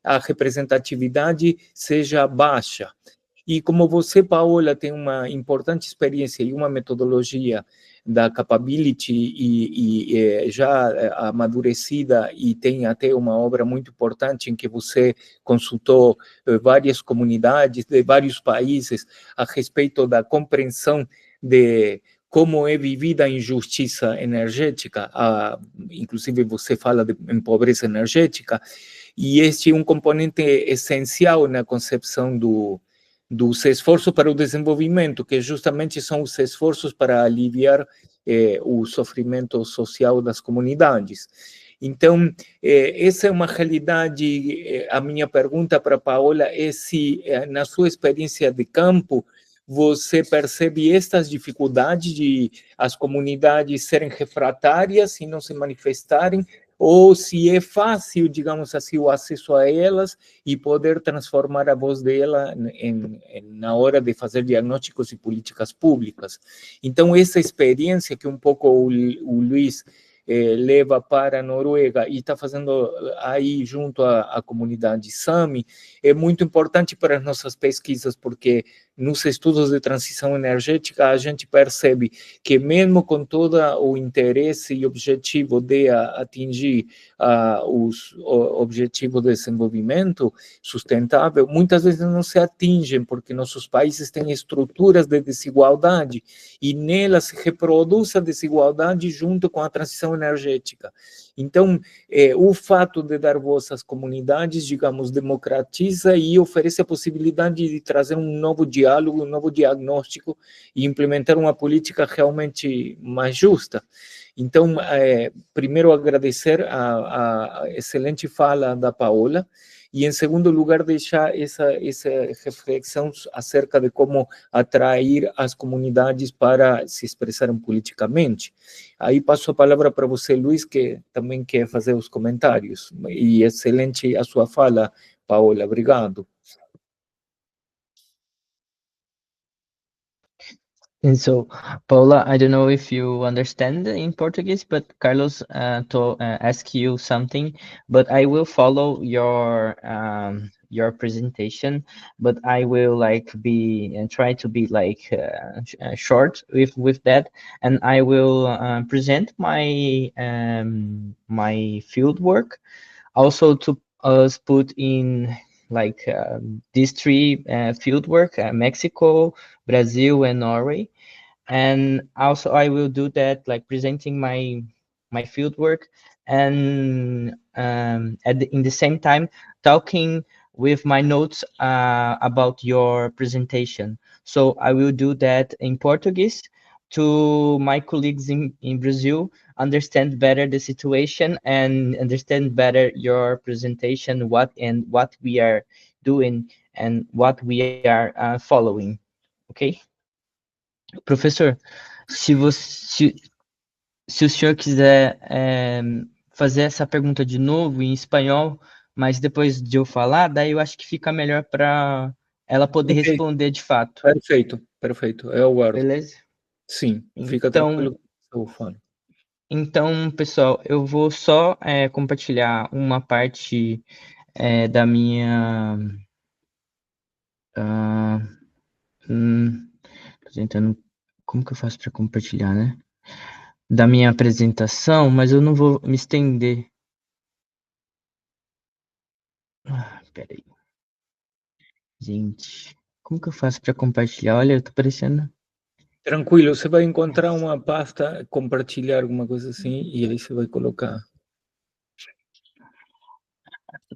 a representatividade seja baixa. E como você, Paola, tem uma importante experiência e uma metodologia da capability e já amadurecida, e tem até uma obra muito importante em que você consultou várias comunidades de vários países a respeito da compreensão de como é vivida a injustiça energética, inclusive você fala em pobreza energética, e este é um componente essencial na concepção dos esforços para o desenvolvimento, que justamente são os esforços para aliviar o sofrimento social das comunidades. Então, essa é uma realidade. A minha pergunta para a Paola é se, na sua experiência de campo, você percebe estas dificuldades de as comunidades serem refratárias e não se manifestarem, ou se é fácil, digamos assim, o acesso a elas e poder transformar a voz dela na hora de fazer diagnósticos e políticas públicas. Então, essa experiência que um pouco o Luiz leva para a Noruega e está fazendo aí junto à comunidade Sami, é muito importante para as nossas pesquisas, porque nos estudos de transição energética a gente percebe que mesmo com todo o interesse e objetivo de atingir os objetivos de desenvolvimento sustentável, muitas vezes não se atingem, porque nossos países têm estruturas de desigualdade e nelas se reproduz a desigualdade junto com a transição energética. Então, o fato de dar voz às comunidades, digamos, democratiza e oferece a possibilidade de trazer um novo diálogo, um novo diagnóstico e implementar uma política realmente mais justa. Então, primeiro agradecer a excelente fala da Paola, e, em segundo lugar, deixar essa reflexão acerca de como atrair as comunidades para se expressarem politicamente. Aí passo a palavra para você, Luiz, que também quer fazer os comentários. E excelente a sua fala, Paola. Obrigado. And so, Paula, I don't know if you understand in Portuguese, but Carlos ask you something, but I will follow your presentation, but I will try to be short with that, and I will present my my field work, also to us put in these three field work: Mexico, Brazil, and Norway. And also I will do that, like presenting my field work, and in the same time talking with my notes about your presentation. So I will do that in Portuguese to my colleagues in Brazil, understand better the situation and understand better your presentation, what we are doing and what we are following. Okay? Professor, se o senhor quiser fazer essa pergunta de novo em espanhol, mas depois de eu falar, daí eu acho que fica melhor para ela poder responder de fato. Perfeito. Eu aguardo. Beleza? Sim, fica Então, tranquilo que eu falo. Então, pessoal, eu vou só compartilhar uma parte da minha... tô tentando... Como que eu faço para compartilhar, né? Da minha apresentação, mas eu não vou me estender. Peraí. Gente, como que eu faço para compartilhar? Olha, eu tô parecendo... Tranquilo, você vai encontrar uma pasta, compartilhar alguma coisa assim, e aí você vai colocar.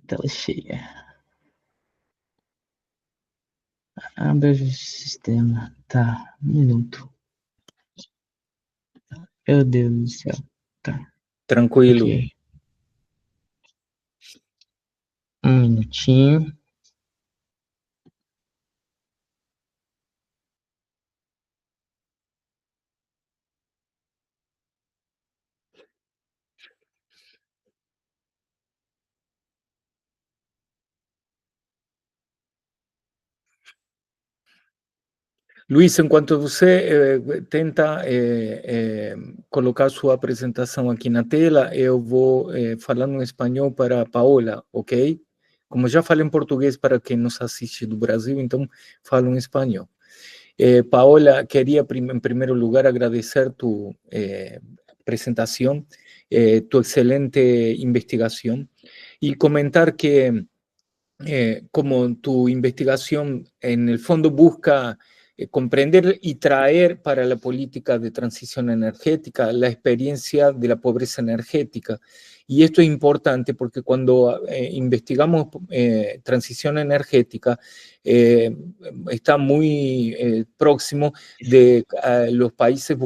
Tela cheia. Abre o sistema. Tá, um minuto. Meu Deus do céu. Tá. Tranquilo. Ok. Um minutinho. Luiz, enquanto você tenta colocar sua apresentação aqui na tela, eu vou falando em espanhol para a Paola, ok? Como já falei em português para quem nos assiste do Brasil, então falo em espanhol. Paola, queria em primeiro lugar agradecer tu apresentação, tu excelente investigação, y comentar que como tu investigación en el fondo busca comprender y traer para la política de transición energética la experiencia de la pobreza energética. Y esto es importante porque cuando investigamos transición energética, está muy próximo de los países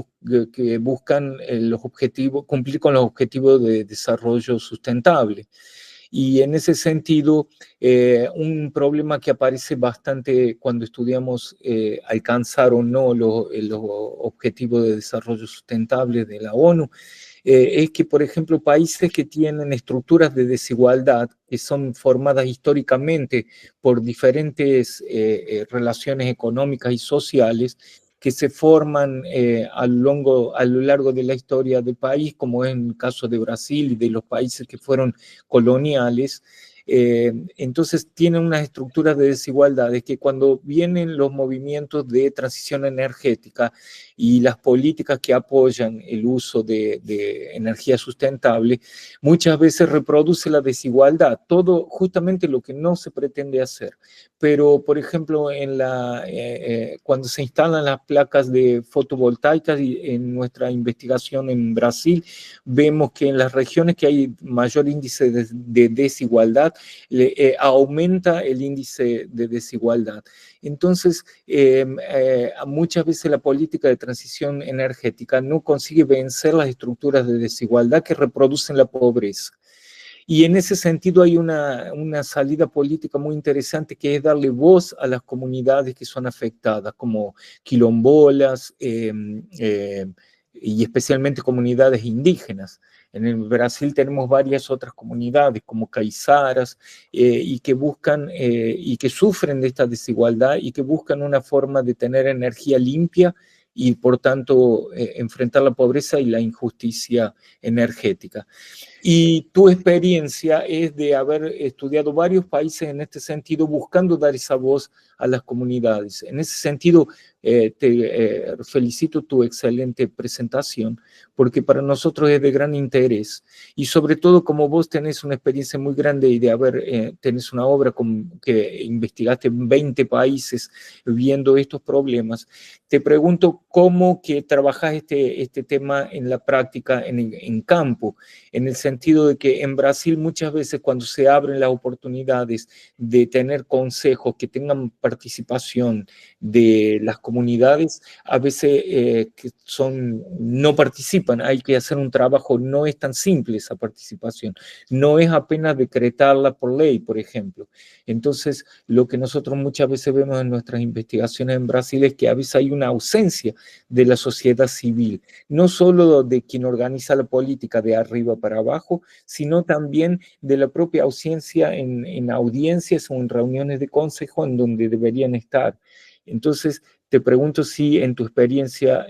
que buscan los objetivos, cumplir con los objetivos de desarrollo sustentable. Y en ese sentido, un problema que aparece bastante cuando estudiamos alcanzar o no los objetivos de desarrollo sustentable de la ONU, es que, por ejemplo, países que tienen estructuras de desigualdad, que son formadas históricamente por diferentes relaciones económicas y sociales, que se forman a lo largo de la historia del país, como es en el caso de Brasil y de los países que fueron coloniales. Entonces tienen unas estructuras de desigualdades que cuando vienen los movimientos de transición energética y las políticas que apoyan el uso de energía sustentable, muchas veces reproduce la desigualdad, todo justamente lo que no se pretende hacer. Pero, por ejemplo, cuando se instalan las placas de fotovoltaicas y en nuestra investigación en Brasil, vemos que en las regiones que hay mayor índice de desigualdad, aumenta el índice de desigualdad. Entonces, muchas veces la política de transición energética no consigue vencer las estructuras de desigualdad que reproducen la pobreza. Y en ese sentido hay una salida política muy interesante que es darle voz a las comunidades que son afectadas, como quilombolas y especialmente comunidades indígenas. En el Brasil tenemos varias otras comunidades como caizaras y que buscan y que sufren de esta desigualdad y que buscan una forma de tener energía limpia y por tanto enfrentar la pobreza y la injusticia energética. Y tu experiencia es de haber estudiado varios países en este sentido, buscando dar esa voz a las comunidades. En ese sentido, te felicito tu excelente presentación, porque para nosotros es de gran interés. Y sobre todo, como vos tenés una experiencia muy grande y de tenés una obra que investigaste en 20 países viendo estos problemas, te pregunto cómo que trabajás este tema en la práctica, en campo, en el sentido de que en Brasil muchas veces cuando se abren las oportunidades de tener consejos que tengan participación de las comunidades, a veces no participan, hay que hacer un trabajo, no es tan simple esa participación, no es apenas decretarla por ley, por ejemplo. Entonces, lo que nosotros muchas veces vemos en nuestras investigaciones en Brasil es que a veces hay una ausencia de la sociedad civil, no solo de quien organiza la política de arriba para abajo, sino también de la propia ausencia en audiencias o en reuniones de consejo en donde deberían estar. Entonces, te pregunto si en tu experiencia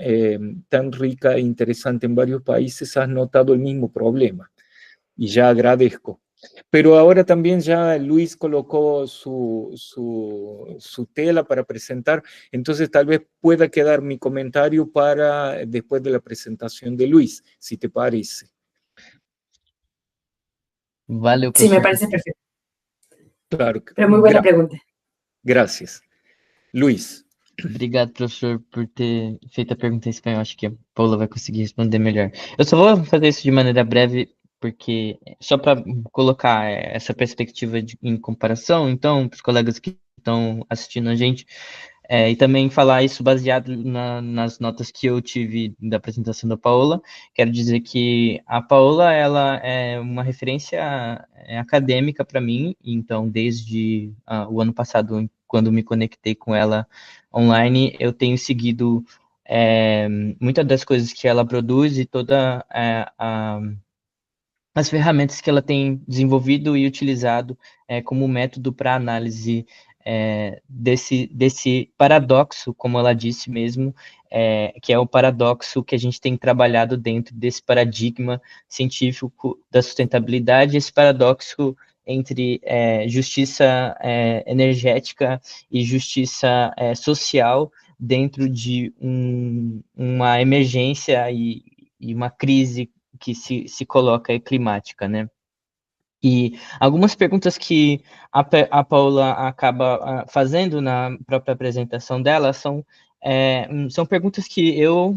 tan rica e interesante en varios países has notado el mismo problema. Y ya agradezco. Pero ahora también ya Luis colocó su tela para presentar, entonces tal vez pueda quedar mi comentario para después de la presentación de Luis, si te parece. Valeu, Sí, me professor. parece perfecto. Claro. Pero muy buena pregunta. Gracias. Luis. Obrigado, professor, por ter feito a pergunta em espanhol. Acho que a Paula vai conseguir responder melhor. Eu só vou fazer isso de maneira breve, porque só para colocar essa perspectiva em comparação, então, para os colegas que estão assistindo a gente, e também falar isso baseado nas notas que eu tive da apresentação da Paola. Quero dizer que a Paola, ela é uma referência acadêmica para mim, então desde o ano passado, quando me conectei com ela online, eu tenho seguido muitas das coisas que ela produz e toda as ferramentas que ela tem desenvolvido e utilizado como método para análise desse paradoxo, como ela disse mesmo, que é o paradoxo que a gente tem trabalhado dentro desse paradigma científico da sustentabilidade, esse paradoxo entre justiça energética e justiça social dentro de uma emergência e uma crise que se coloca climática, né? E algumas perguntas que a Paula acaba fazendo na própria apresentação dela são perguntas que eu,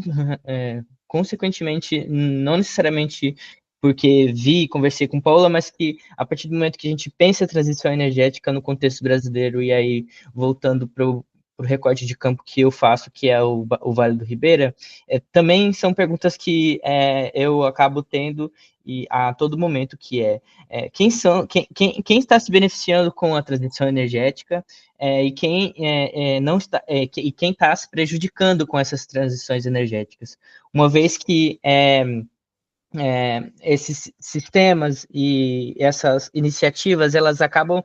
consequentemente, não necessariamente porque vi e conversei com Paula, mas que a partir do momento que a gente pensa a transição energética no contexto brasileiro, e aí voltando para o recorte de campo que eu faço, que é o Vale do Ribeira, também são perguntas que eu acabo tendo e a todo momento, que quem está se beneficiando com a transição energética e quem não está, e quem está se prejudicando com essas transições energéticas, uma vez que esses sistemas e essas iniciativas, elas acabam,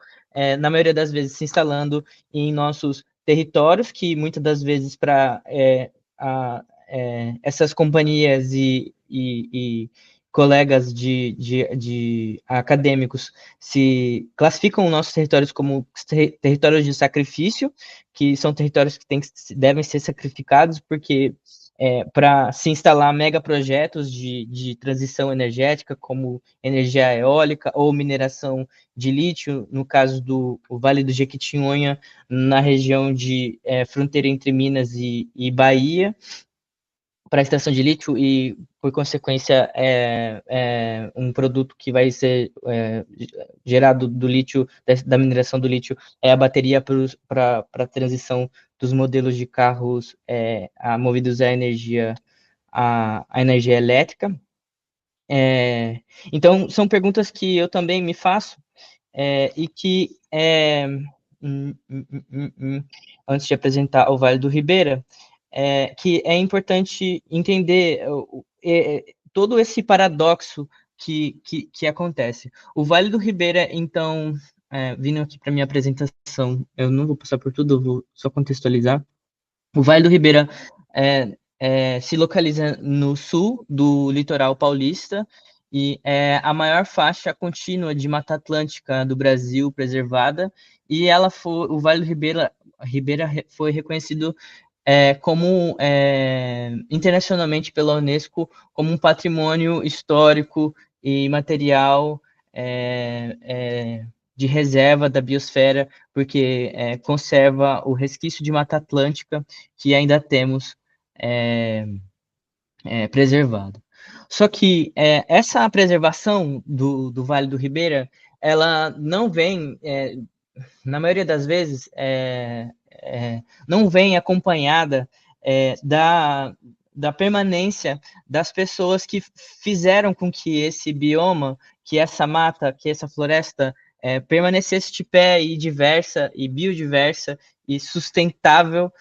na maioria das vezes, se instalando em nossos territórios, que muitas das vezes para essas companhias e colegas de acadêmicos se classificam nossos territórios como territórios de sacrifício, que são territórios que devem ser sacrificados, porque para se instalar megaprojetos de transição energética, como energia eólica ou mineração de lítio, no caso do Vale do Jequitinhonha, na região de fronteira entre Minas e Bahia, para a extração de lítio e, por consequência, um produto que vai ser gerado do lítio, da mineração do lítio, é a bateria para a transição dos modelos de carros movidos à energia elétrica. Então, são perguntas que eu também me faço e que, antes de apresentar o Vale do Ribeira, que é importante entender todo esse paradoxo que acontece. O Vale do Ribeira, então, vindo aqui para minha apresentação, eu não vou passar por tudo, eu vou só contextualizar. O Vale do Ribeira se localiza no sul do litoral paulista e é a maior faixa contínua de Mata Atlântica do Brasil preservada, e o Vale do Ribeira foi reconhecido como internacionalmente pela Unesco como um patrimônio histórico e material de reserva da biosfera, porque conserva o resquício de Mata Atlântica que ainda temos preservado. Só que essa preservação do Vale do Ribeira, ela não vem, na maioria das vezes, não vem acompanhada da permanência das pessoas que fizeram com que esse bioma, que essa mata, que essa floresta permanecesse de pé e diversa, e biodiversa, e sustentável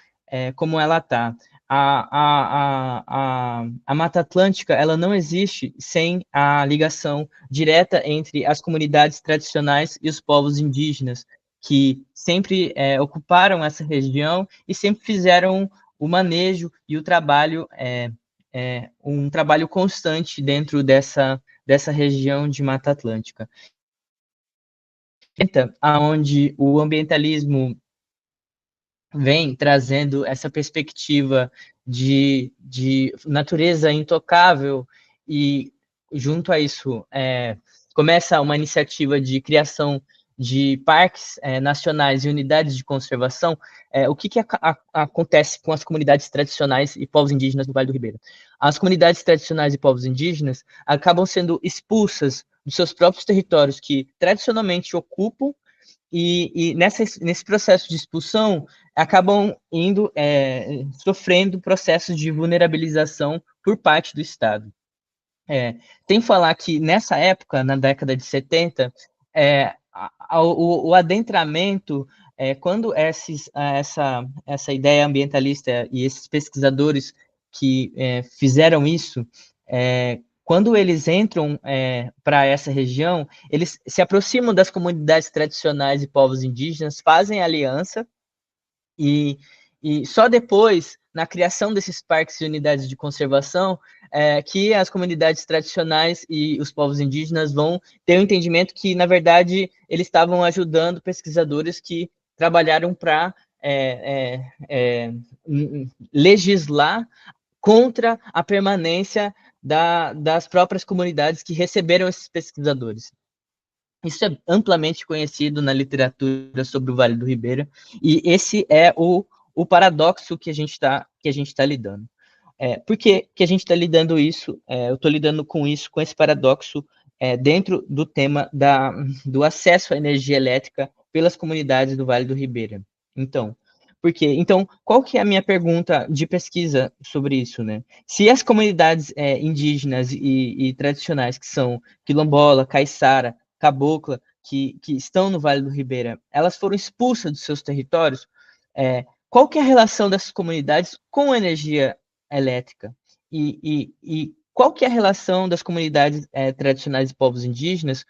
como ela está. A Mata Atlântica, ela não existe sem a ligação direta entre as comunidades tradicionais e os povos indígenas, que sempre ocuparam essa região e sempre fizeram o manejo e o trabalho, um trabalho constante dentro dessa região de Mata Atlântica, onde o ambientalismo vem trazendo essa perspectiva de natureza intocável, e junto a isso começa uma iniciativa de criação de parques nacionais e unidades de conservação. O que acontece com as comunidades tradicionais e povos indígenas do Vale do Ribeira? As comunidades tradicionais e povos indígenas acabam sendo expulsas dos seus próprios territórios que tradicionalmente ocupam, e nesse processo de expulsão acabam sofrendo processos de vulnerabilização por parte do Estado. Tem que falar que nessa época, na década de 70, o adentramento, quando essa ideia ambientalista e esses pesquisadores que fizeram isso, quando eles entram para essa região, eles se aproximam das comunidades tradicionais e povos indígenas, fazem aliança, e só depois, na criação desses parques e unidades de conservação, que as comunidades tradicionais e os povos indígenas vão ter o entendimento que, na verdade, eles estavam ajudando pesquisadores que trabalharam para legislar contra a permanência das próprias comunidades que receberam esses pesquisadores. Isso é amplamente conhecido na literatura sobre o Vale do Ribeira, e esse é o paradoxo que a gente está lidando. Por que a gente está lidando isso? Eu estou lidando com isso, com esse paradoxo, dentro do tema do acesso à energia elétrica pelas comunidades do Vale do Ribeira. Então, por quê? Então, qual que é a minha pergunta de pesquisa sobre isso, né? Se as comunidades indígenas e tradicionais, que são quilombola, caiçara, cabocla, que estão no Vale do Ribeira, elas foram expulsas dos seus territórios, qual que é a relação dessas comunidades com a energia elétrica? E qual que é a relação das comunidades tradicionais e povos indígenas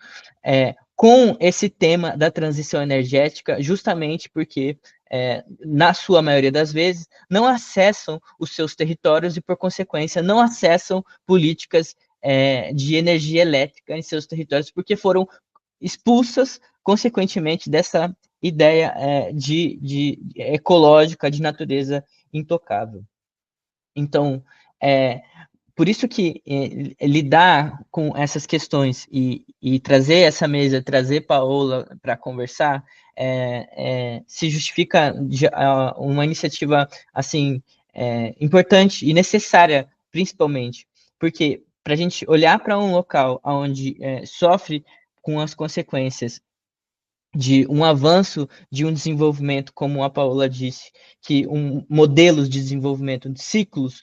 com esse tema da transição energética, justamente porque, na sua maioria das vezes, não acessam os seus territórios e, por consequência, não acessam políticas de energia elétrica em seus territórios, porque foram expulsas, consequentemente, dessa ideia de ecológica, de natureza intocável. Então, por isso que lidar com essas questões e trazer essa mesa, trazer Paola para conversar, se justifica uma iniciativa assim importante e necessária, principalmente, porque para a gente olhar para um local onde sofre com as consequências de um avanço, de um desenvolvimento, como a Paola disse, que modelos de desenvolvimento, de ciclos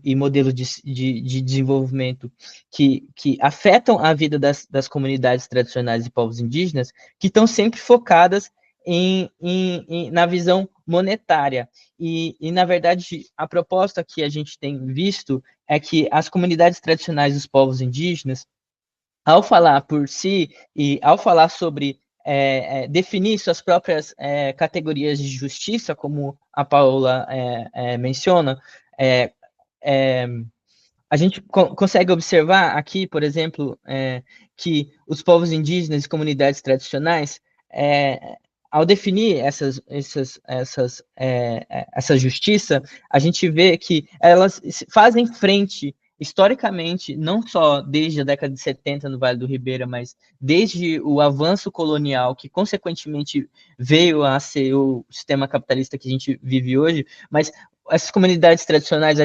e modelos de desenvolvimento que afetam a vida das comunidades tradicionais e povos indígenas, que estão sempre focadas na visão monetária. E, na verdade, a proposta que a gente tem visto é que as comunidades tradicionais dos povos indígenas, ao falar por si e ao falar sobre definir suas próprias categorias de justiça, como a Paola menciona, a gente consegue observar aqui, por exemplo, que os povos indígenas e comunidades tradicionais, ao definir essa justiça, a gente vê que elas fazem frente, historicamente, não só desde a década de 70 no Vale do Ribeira, mas desde o avanço colonial, que consequentemente veio a ser o sistema capitalista que a gente vive hoje, mas essas comunidades tradicionais,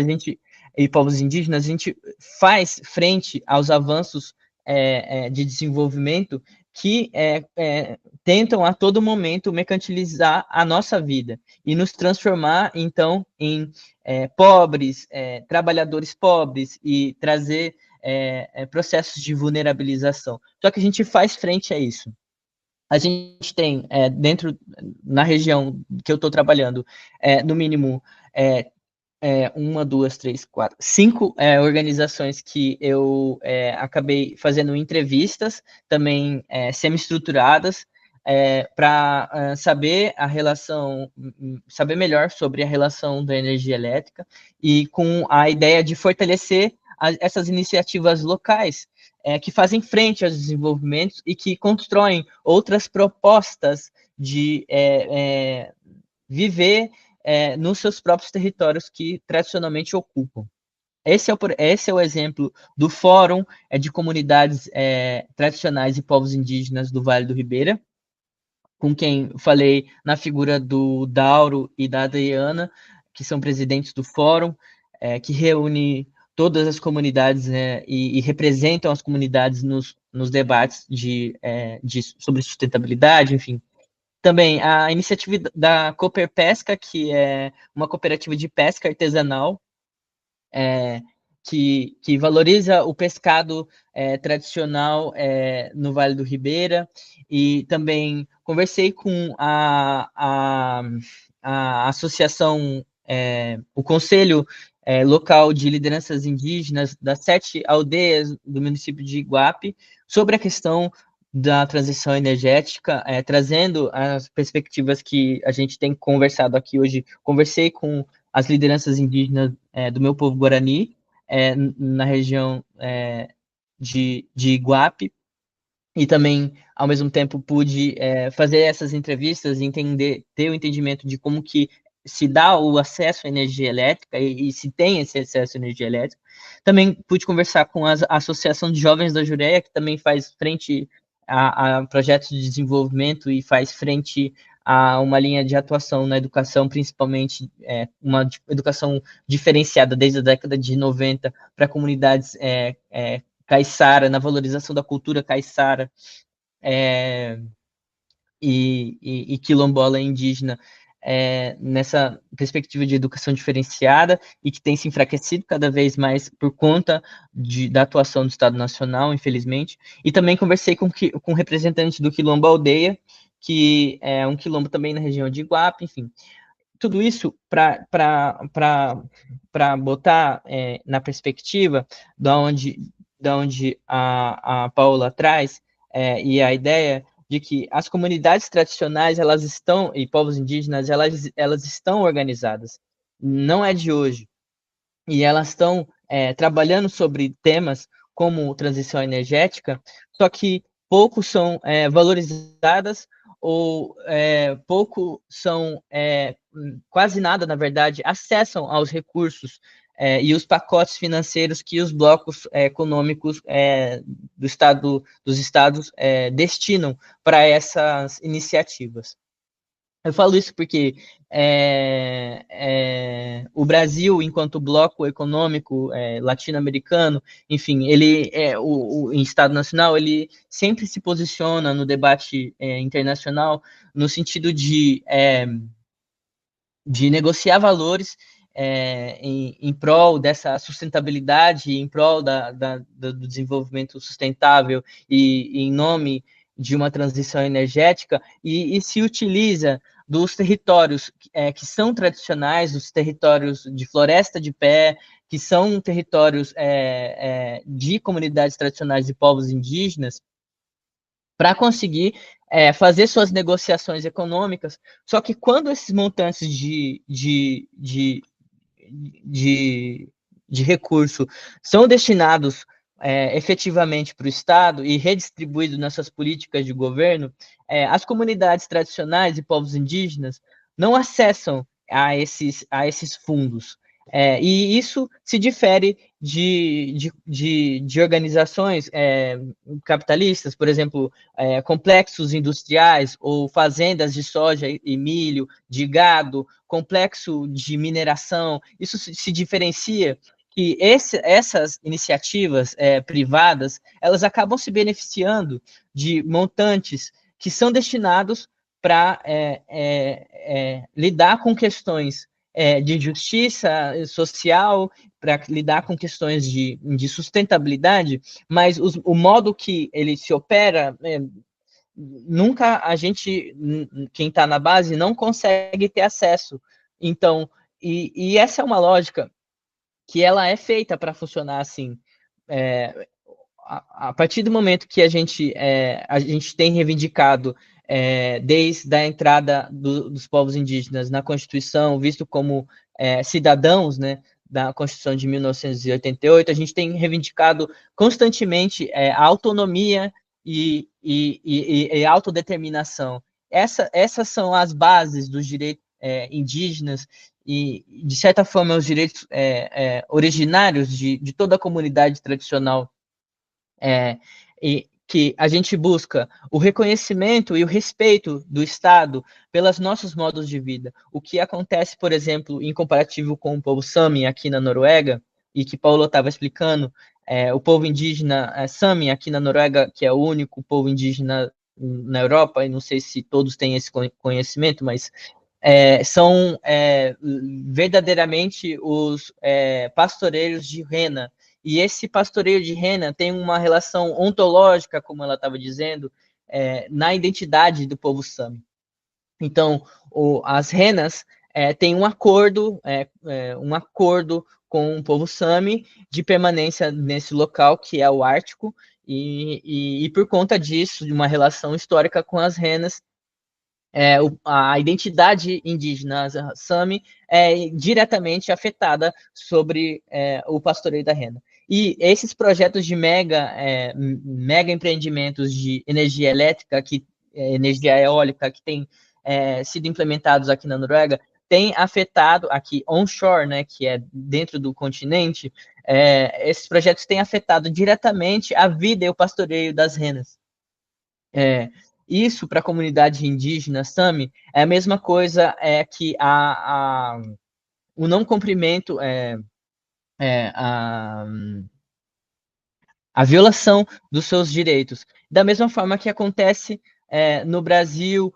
e povos indígenas, a gente faz frente aos avanços de desenvolvimento que tentam a todo momento mercantilizar a nossa vida e nos transformar, então, em pobres, trabalhadores pobres, e trazer processos de vulnerabilização. Só que a gente faz frente a isso. A gente tem, na região que eu estou trabalhando, no mínimo, 1, 2, 3, 4, 5 organizações que eu acabei fazendo entrevistas, também semi-estruturadas, para saber saber melhor sobre a relação da energia elétrica e com a ideia de fortalecer essas iniciativas locais que fazem frente aos desenvolvimentos e que constroem outras propostas de viver nos seus próprios territórios que tradicionalmente ocupam. Esse é o exemplo do Fórum de Comunidades Tradicionais e Povos Indígenas do Vale do Ribeira, com quem falei na figura do Dauro e da Adriana, que são presidentes do Fórum, que reúne todas as comunidades e representam as comunidades nos debates sobre sustentabilidade, enfim. Também a iniciativa da Cooper Pesca, que é uma cooperativa de pesca artesanal, que valoriza o pescado tradicional no Vale do Ribeira, e também conversei com a associação, o Conselho Local de Lideranças Indígenas das 7 aldeias do município de Iguape, sobre a questão da transição energética, trazendo as perspectivas que a gente tem conversado aqui hoje. Conversei com as lideranças indígenas do meu povo Guarani, na região de Iguape, e também, ao mesmo tempo, pude fazer essas entrevistas e ter o entendimento de como que se dá o acesso à energia elétrica e se tem esse acesso à energia elétrica. Também pude conversar com a Associação de Jovens da Jureia, que também faz frente a projetos de desenvolvimento e faz frente a uma linha de atuação na educação, principalmente uma educação diferenciada desde a década de 90 para comunidades caiçara, na valorização da cultura caiçara e quilombola indígena, nessa perspectiva de educação diferenciada e que tem se enfraquecido cada vez mais por conta da atuação do Estado Nacional, infelizmente. E também conversei com representantes do Quilombo Aldeia, que é um quilombo também na região de Iguape, enfim. Tudo isso para botar na perspectiva da onde a Paula traz, e a ideia de que as comunidades tradicionais e povos indígenas elas estão organizadas, não é de hoje, e elas estão trabalhando sobre temas como transição energética, só que pouco são valorizadas ou pouco são, quase nada, na verdade, acessam aos recursos e os pacotes financeiros que os blocos econômicos dos estados destinam para essas iniciativas. Eu falo isso porque o Brasil, enquanto bloco econômico latino-americano, enfim, ele em Estado Nacional, ele sempre se posiciona no debate internacional no sentido de negociar valores em prol dessa sustentabilidade, em prol do desenvolvimento sustentável e em nome de uma transição energética, e se utiliza dos territórios que são tradicionais, dos territórios de floresta de pé, que são territórios de comunidades tradicionais de povos indígenas, para conseguir fazer suas negociações econômicas. Só que quando esses montantes de recurso são destinados efetivamente para o Estado e redistribuídos nessas políticas de governo, as comunidades tradicionais e povos indígenas não acessam a esses fundos. E isso se difere de organizações capitalistas, por exemplo, complexos industriais ou fazendas de soja e milho, de gado, complexo de mineração. Isso se diferencia que essas iniciativas privadas, elas acabam se beneficiando de montantes que são destinados para lidar com questões de justiça social, para lidar com questões de sustentabilidade, mas o modo que ele se opera, nunca quem está na base, não consegue ter acesso. Então, e essa é uma lógica que ela é feita para funcionar assim. A partir do momento que a gente tem reivindicado desde a entrada dos povos indígenas na Constituição, visto como cidadãos, né, da Constituição de 1988, a gente tem reivindicado constantemente a autonomia e a autodeterminação. Essas são as bases dos direitos indígenas e, de certa forma, os direitos originários de toda a comunidade tradicional, e que a gente busca o reconhecimento e o respeito do Estado pelos nossos modos de vida. O que acontece, por exemplo, em comparativo com o povo Sami aqui na Noruega, e que Paulo estava explicando, o povo indígena Sami aqui na Noruega, que é o único povo indígena na Europa, e não sei se todos têm esse conhecimento, mas são verdadeiramente os pastoreiros de rena. E esse pastoreio de rena tem uma relação ontológica, como ela estava dizendo, na identidade do povo Sami. Então, as renas têm um acordo com o povo Sami de permanência nesse local, que é o Ártico, e por conta disso, de uma relação histórica com as renas, a identidade indígena Sami é diretamente afetada sobre o pastoreio da rena. E esses projetos de mega empreendimentos de energia elétrica, energia eólica, que têm sido implementados aqui na Noruega, têm afetado, aqui onshore, né, que é dentro do continente, esses projetos têm afetado diretamente a vida e o pastoreio das renas. Isso, para a comunidade indígena Sami, é a mesma coisa que o não cumprimento, a violação dos seus direitos. Da mesma forma que acontece no Brasil,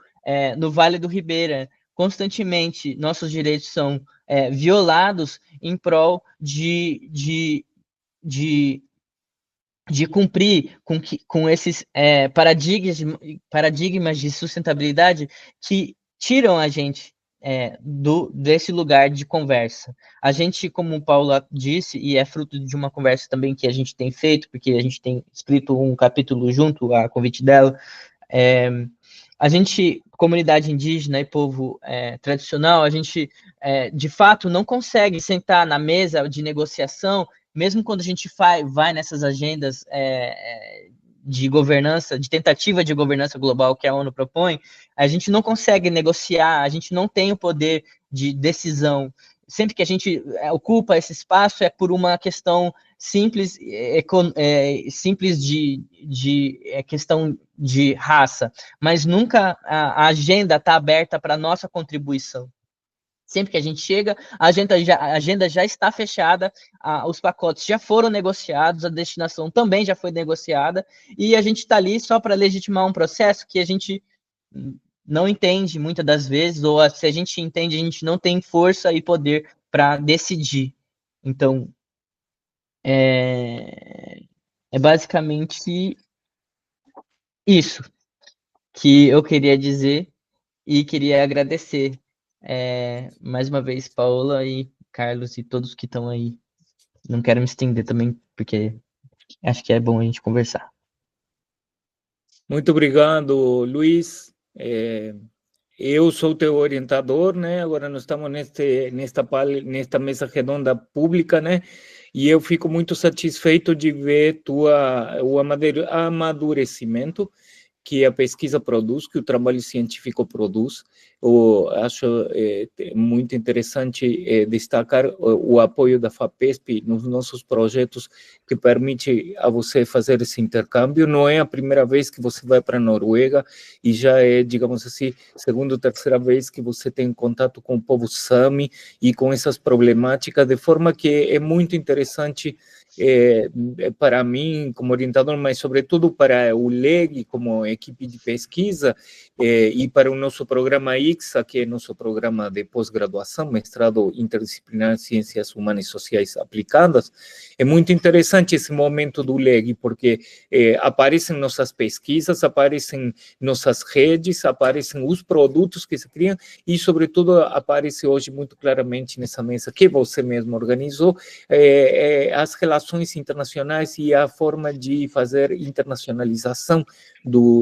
no Vale do Ribeira, constantemente nossos direitos são violados em prol de cumprir com esses paradigmas de sustentabilidade que tiram a gente desse lugar de conversa. A gente, como o Paulo disse, e é fruto de uma conversa também que a gente tem feito, porque a gente tem escrito um capítulo junto a convite dela, a gente, comunidade indígena e povo tradicional, a gente, de fato, não consegue sentar na mesa de negociação, mesmo quando a gente vai nessas agendas de governança, de tentativa de governança global que a ONU propõe, a gente não consegue negociar, a gente não tem o poder de decisão. Sempre que a gente ocupa esse espaço é por uma questão simples, simples de questão de raça, mas nunca a agenda está aberta para a nossa contribuição. Sempre que a gente chega, a agenda já está fechada, os pacotes já foram negociados, a destinação também já foi negociada, e a gente está ali só para legitimar um processo que a gente não entende muitas das vezes, ou se a gente entende, a gente não tem força e poder para decidir. Então, é basicamente isso que eu queria dizer e queria agradecer mais uma vez, Paola e Carlos e todos que estão aí. Não quero me estender também, porque acho que é bom a gente conversar. Muito obrigado, Luiz. Eu sou teu orientador, né? Agora nós estamos nesta mesa redonda pública, né? E eu fico muito satisfeito de ver o amadurecimento que a pesquisa produz, que o trabalho científico produz. Eu acho muito interessante destacar o apoio da FAPESP nos nossos projetos, que permite a você fazer esse intercâmbio. Não é a primeira vez que você vai para a Noruega, e já é, digamos assim, segunda ou terceira vez que você tem contato com o povo Sami e com essas problemáticas, de forma que é muito interessante para mim, como orientador, mas sobretudo para o LEG, como equipe de pesquisa, e para o nosso programa ICSA, que é nosso programa de pós-graduação, mestrado interdisciplinar em Ciências Humanas e Sociais Aplicadas. É muito interessante esse momento do LEG, porque aparecem nossas pesquisas, aparecem nossas redes, aparecem os produtos que se criam, e, sobretudo, aparece hoje muito claramente nessa mesa que você mesmo organizou, as relações relações internacionais e a forma de fazer internacionalização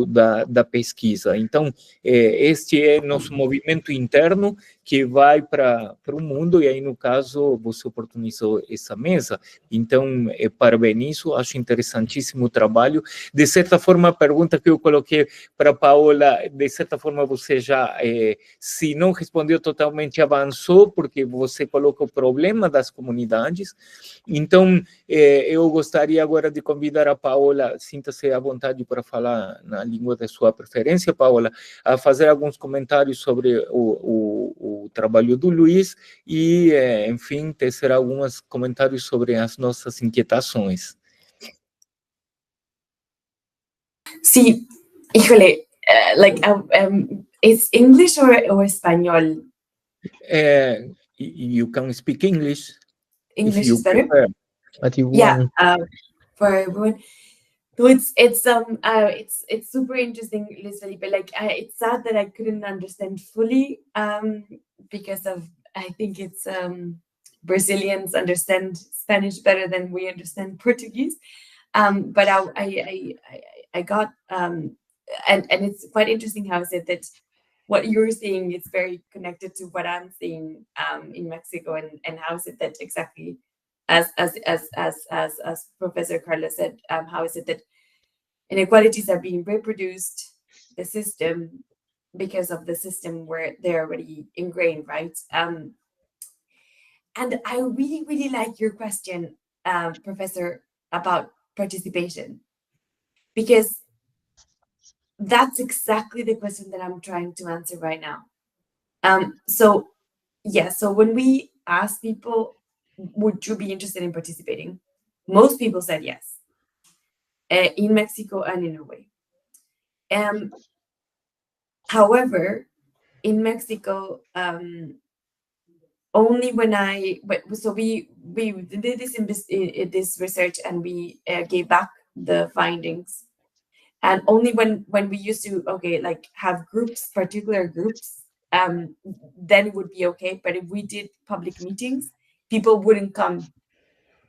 da pesquisa. Então, este é nosso movimento interno que vai para o mundo, e aí, no caso, você oportunizou essa mesa. Então, parabenizo, acho interessantíssimo o trabalho. De certa forma, a pergunta que eu coloquei para a Paola, de certa forma, você já, se não respondeu totalmente, avançou, porque você coloca o problema das comunidades. Então, eu gostaria agora de convidar a Paola, sinta-se à vontade para falar na língua de sua preferência, Paola, a fazer alguns comentários sobre o trabalho do Luiz e, enfim, tecer alguns comentários sobre as nossas inquietações. Sí, híjole, is English or Espanol? You can speak English, English if you is better. prefer. What you Yeah, want. for everyone. So it's super interesting, Luis Felipe. Like, it's sad that I couldn't understand fully because of, I think it's Brazilians understand Spanish better than we understand Portuguese. But I got and it's quite interesting how I said that what you're seeing is very connected to what I'm seeing in Mexico, and how is it that exactly as Professor Carlos said, how is it that inequalities are being reproduced the system because of the system where they're already ingrained, right? And I really like your question, Professor, about participation, because that's exactly the question that I'm trying to answer right now. So when we ask people, would you be interested in participating? Most people said yes, in Mexico and in Norway. However, in Mexico, only when we did this research, and we gave back the findings, and only when we used to have groups, particular groups, then it would be okay. But if we did public meetings, people wouldn't come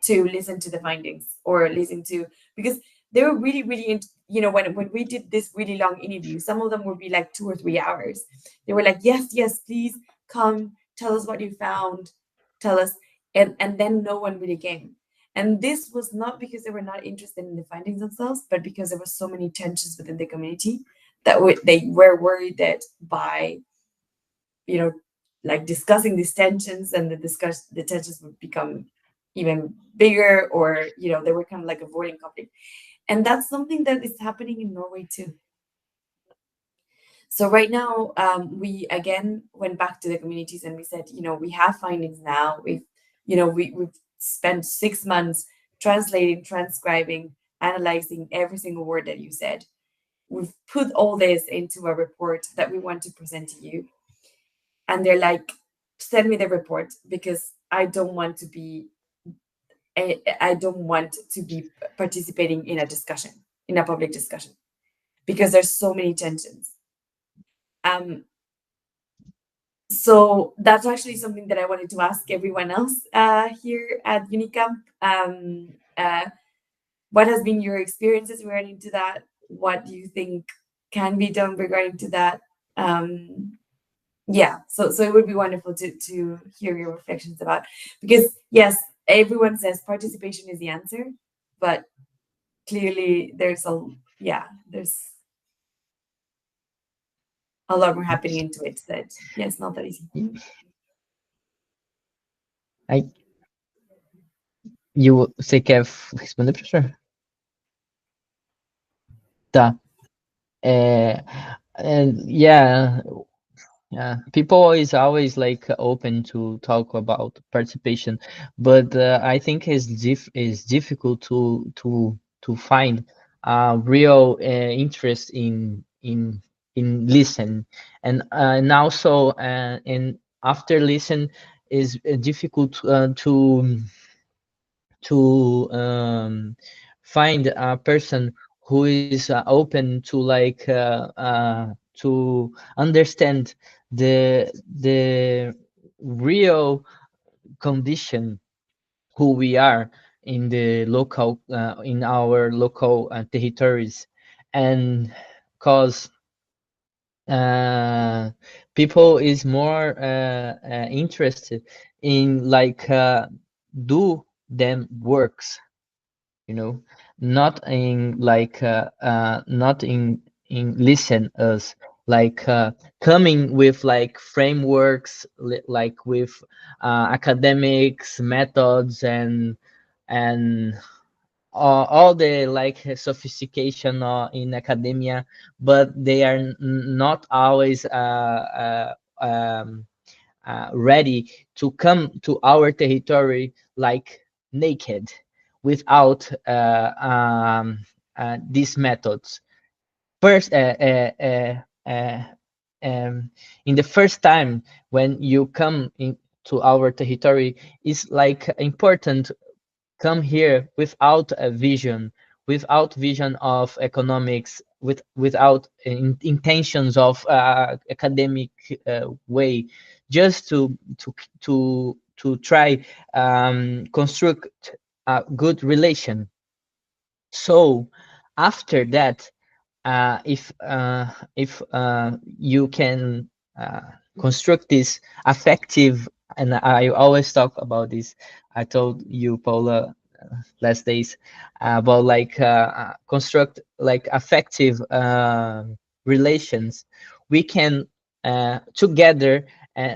to listen to the findings or listen to, because they were really when we did this really long interview, some of them would be like 2 or 3 hours. They were like, yes, please come, tell us what you found, tell us, and then no one really came. And this was not because they were not interested in the findings themselves, but because there were so many tensions within the community that they were worried that by discussing these tensions, and the tensions would become even bigger, or they were kind of like avoiding conflict. And that's something that is happening in Norway too. So right now, we again went back to the communities and we said, we have findings now. We've spent 6 months translating, transcribing, analyzing every single word that you said. We've put all this into a report that we want to present to you. And they're like, send me the report, because I don't want to be participating in a discussion, in a public discussion, because there's so many tensions. So that's actually something that I wanted to ask everyone else here at Unicamp. What has been your experiences regarding to that? What do you think can be done regarding to that? So it would be wonderful to hear your reflections about, because yes, everyone says participation is the answer, but clearly there's a lot more happening into it that it's not that easy. Você quer responder, professor? Tá. People is always like open to talk about participation, but I think it's difficult to find real interest in listen, and also and after listen is difficult to find a person who is open to to understand the real condition who we are in the local in our local territories, and cause people is more interested in like do them works, you know, not in like not in listen us, like coming with like frameworks like with academics methods and all the like sophistication in academia, but they are not always ready to come to our territory like naked without these methods. First, in the first time when you come into our territory, it's like important come here without a vision, without vision of economics, without intentions of academic way, just to try construct a good relation. So after that, if you can construct this affective, and I always talk about this. I told you, Paula, last days about like construct like affective relations. We can together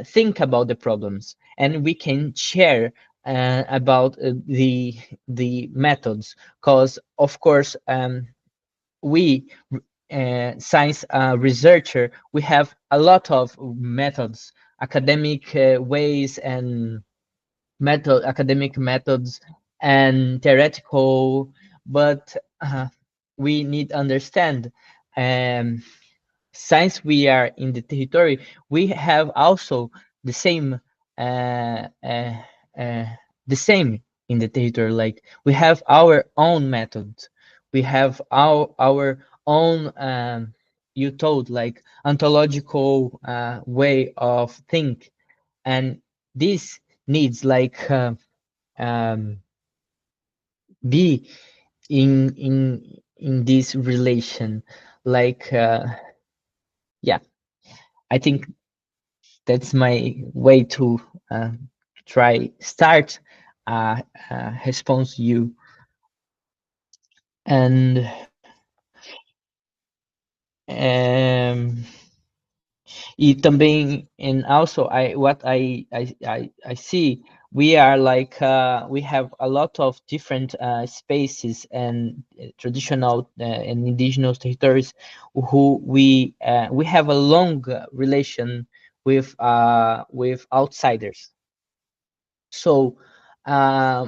think about the problems, and we can share about the methods, because of course we science researcher, we have a lot of methods, academic ways and academic methods and theoretical, but we need to understand since we are in the territory, we have also the same uh, uh, uh, the same in the territory, like we have our own methods, we have our own you told like ontological way of think, and this needs like be in this relation, like yeah, I think that's my way to try start response you. And um, e também, and also what I see, we are like we have a lot of different spaces and traditional and indigenous territories who we have a long relation with outsiders. So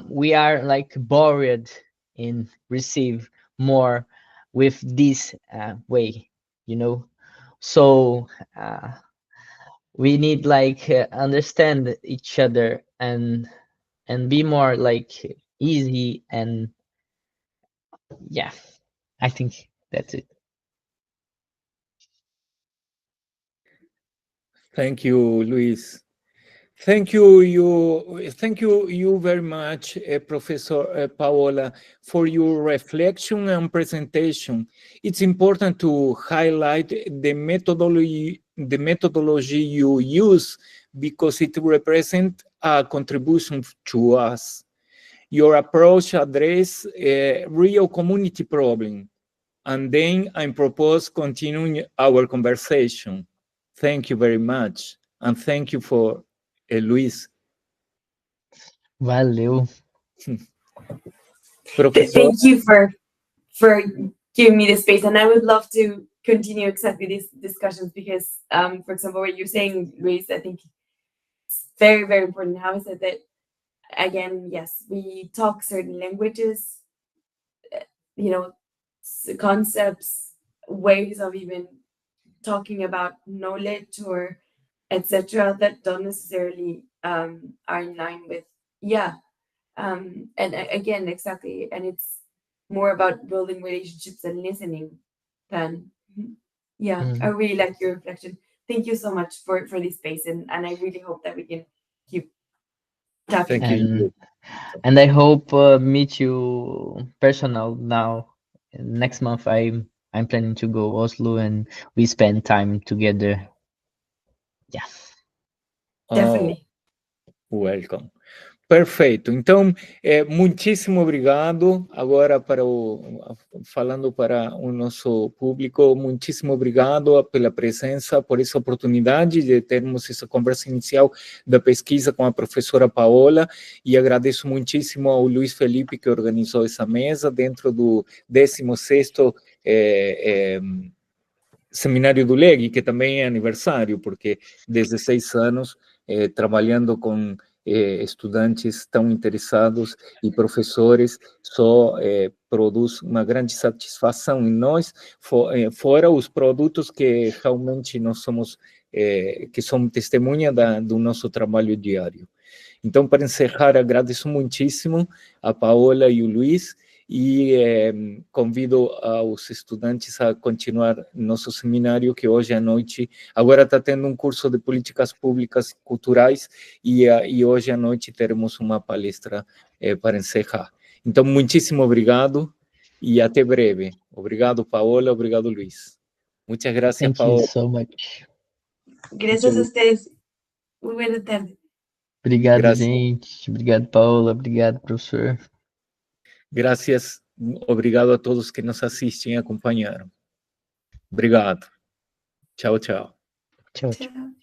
we are like bored in receive more with this way, you know. So we need like understand each other and be more like easy, and yeah, I think that's it. Thank you, Luis. Thank you very much, Professor Paola, for your reflection and presentation. It's important to highlight the methodology you use, because it represents a contribution to us. Your approach addresses a real community problem, and then I propose continuing our conversation. Thank you very much, and thank you for Luis. Valeu. Professor. Thank you for giving me the space, and I would love to continue exactly these discussions because, for example, what you're saying, Luis, I think it's very, very important. How is it that, again, yes, we talk certain languages, you know, concepts, ways of even talking about knowledge or etc. that don't necessarily are in line with and again, exactly, and it's more about building relationships and listening than I really like your reflection. Thank you so much for this space, and I really hope that we can keep Thank you. And I hope meet you personal now. Next month I'm planning to go Oslo and we spend time together. Yeah. Definitely. Welcome. Perfeito. Então, muitíssimo obrigado. Agora, falando para o nosso público, muitíssimo obrigado pela presença, por essa oportunidade de termos essa conversa inicial da pesquisa com a professora Paola, e agradeço muitíssimo ao Luiz Felipe, que organizou essa mesa dentro do 16º Seminário do LEG, que também é aniversário, porque 16 anos trabalhando com estudantes tão interessados e professores só produz uma grande satisfação em nós, fora os produtos que realmente nós somos, que somos testemunha do nosso trabalho diário. Então, para encerrar, agradeço muitíssimo a Paola e o Luiz, e convido aos estudantes a continuar nosso seminário, que hoje à noite, agora está tendo um curso de políticas públicas culturais, e hoje à noite teremos uma palestra para encerrar. Então, muitíssimo obrigado e até breve. Obrigado, Paola, obrigado, Luiz. Muitas graças, Thank Paola. you so much. Gracias a ustedes. Muy buena tarde. Obrigado, Graças. gente. Obrigado, Paola. Obrigado, professor. Graças, obrigado a todos que nos assistem e acompanharam. Obrigado. Tchau, tchau. Tchau, tchau. Chao.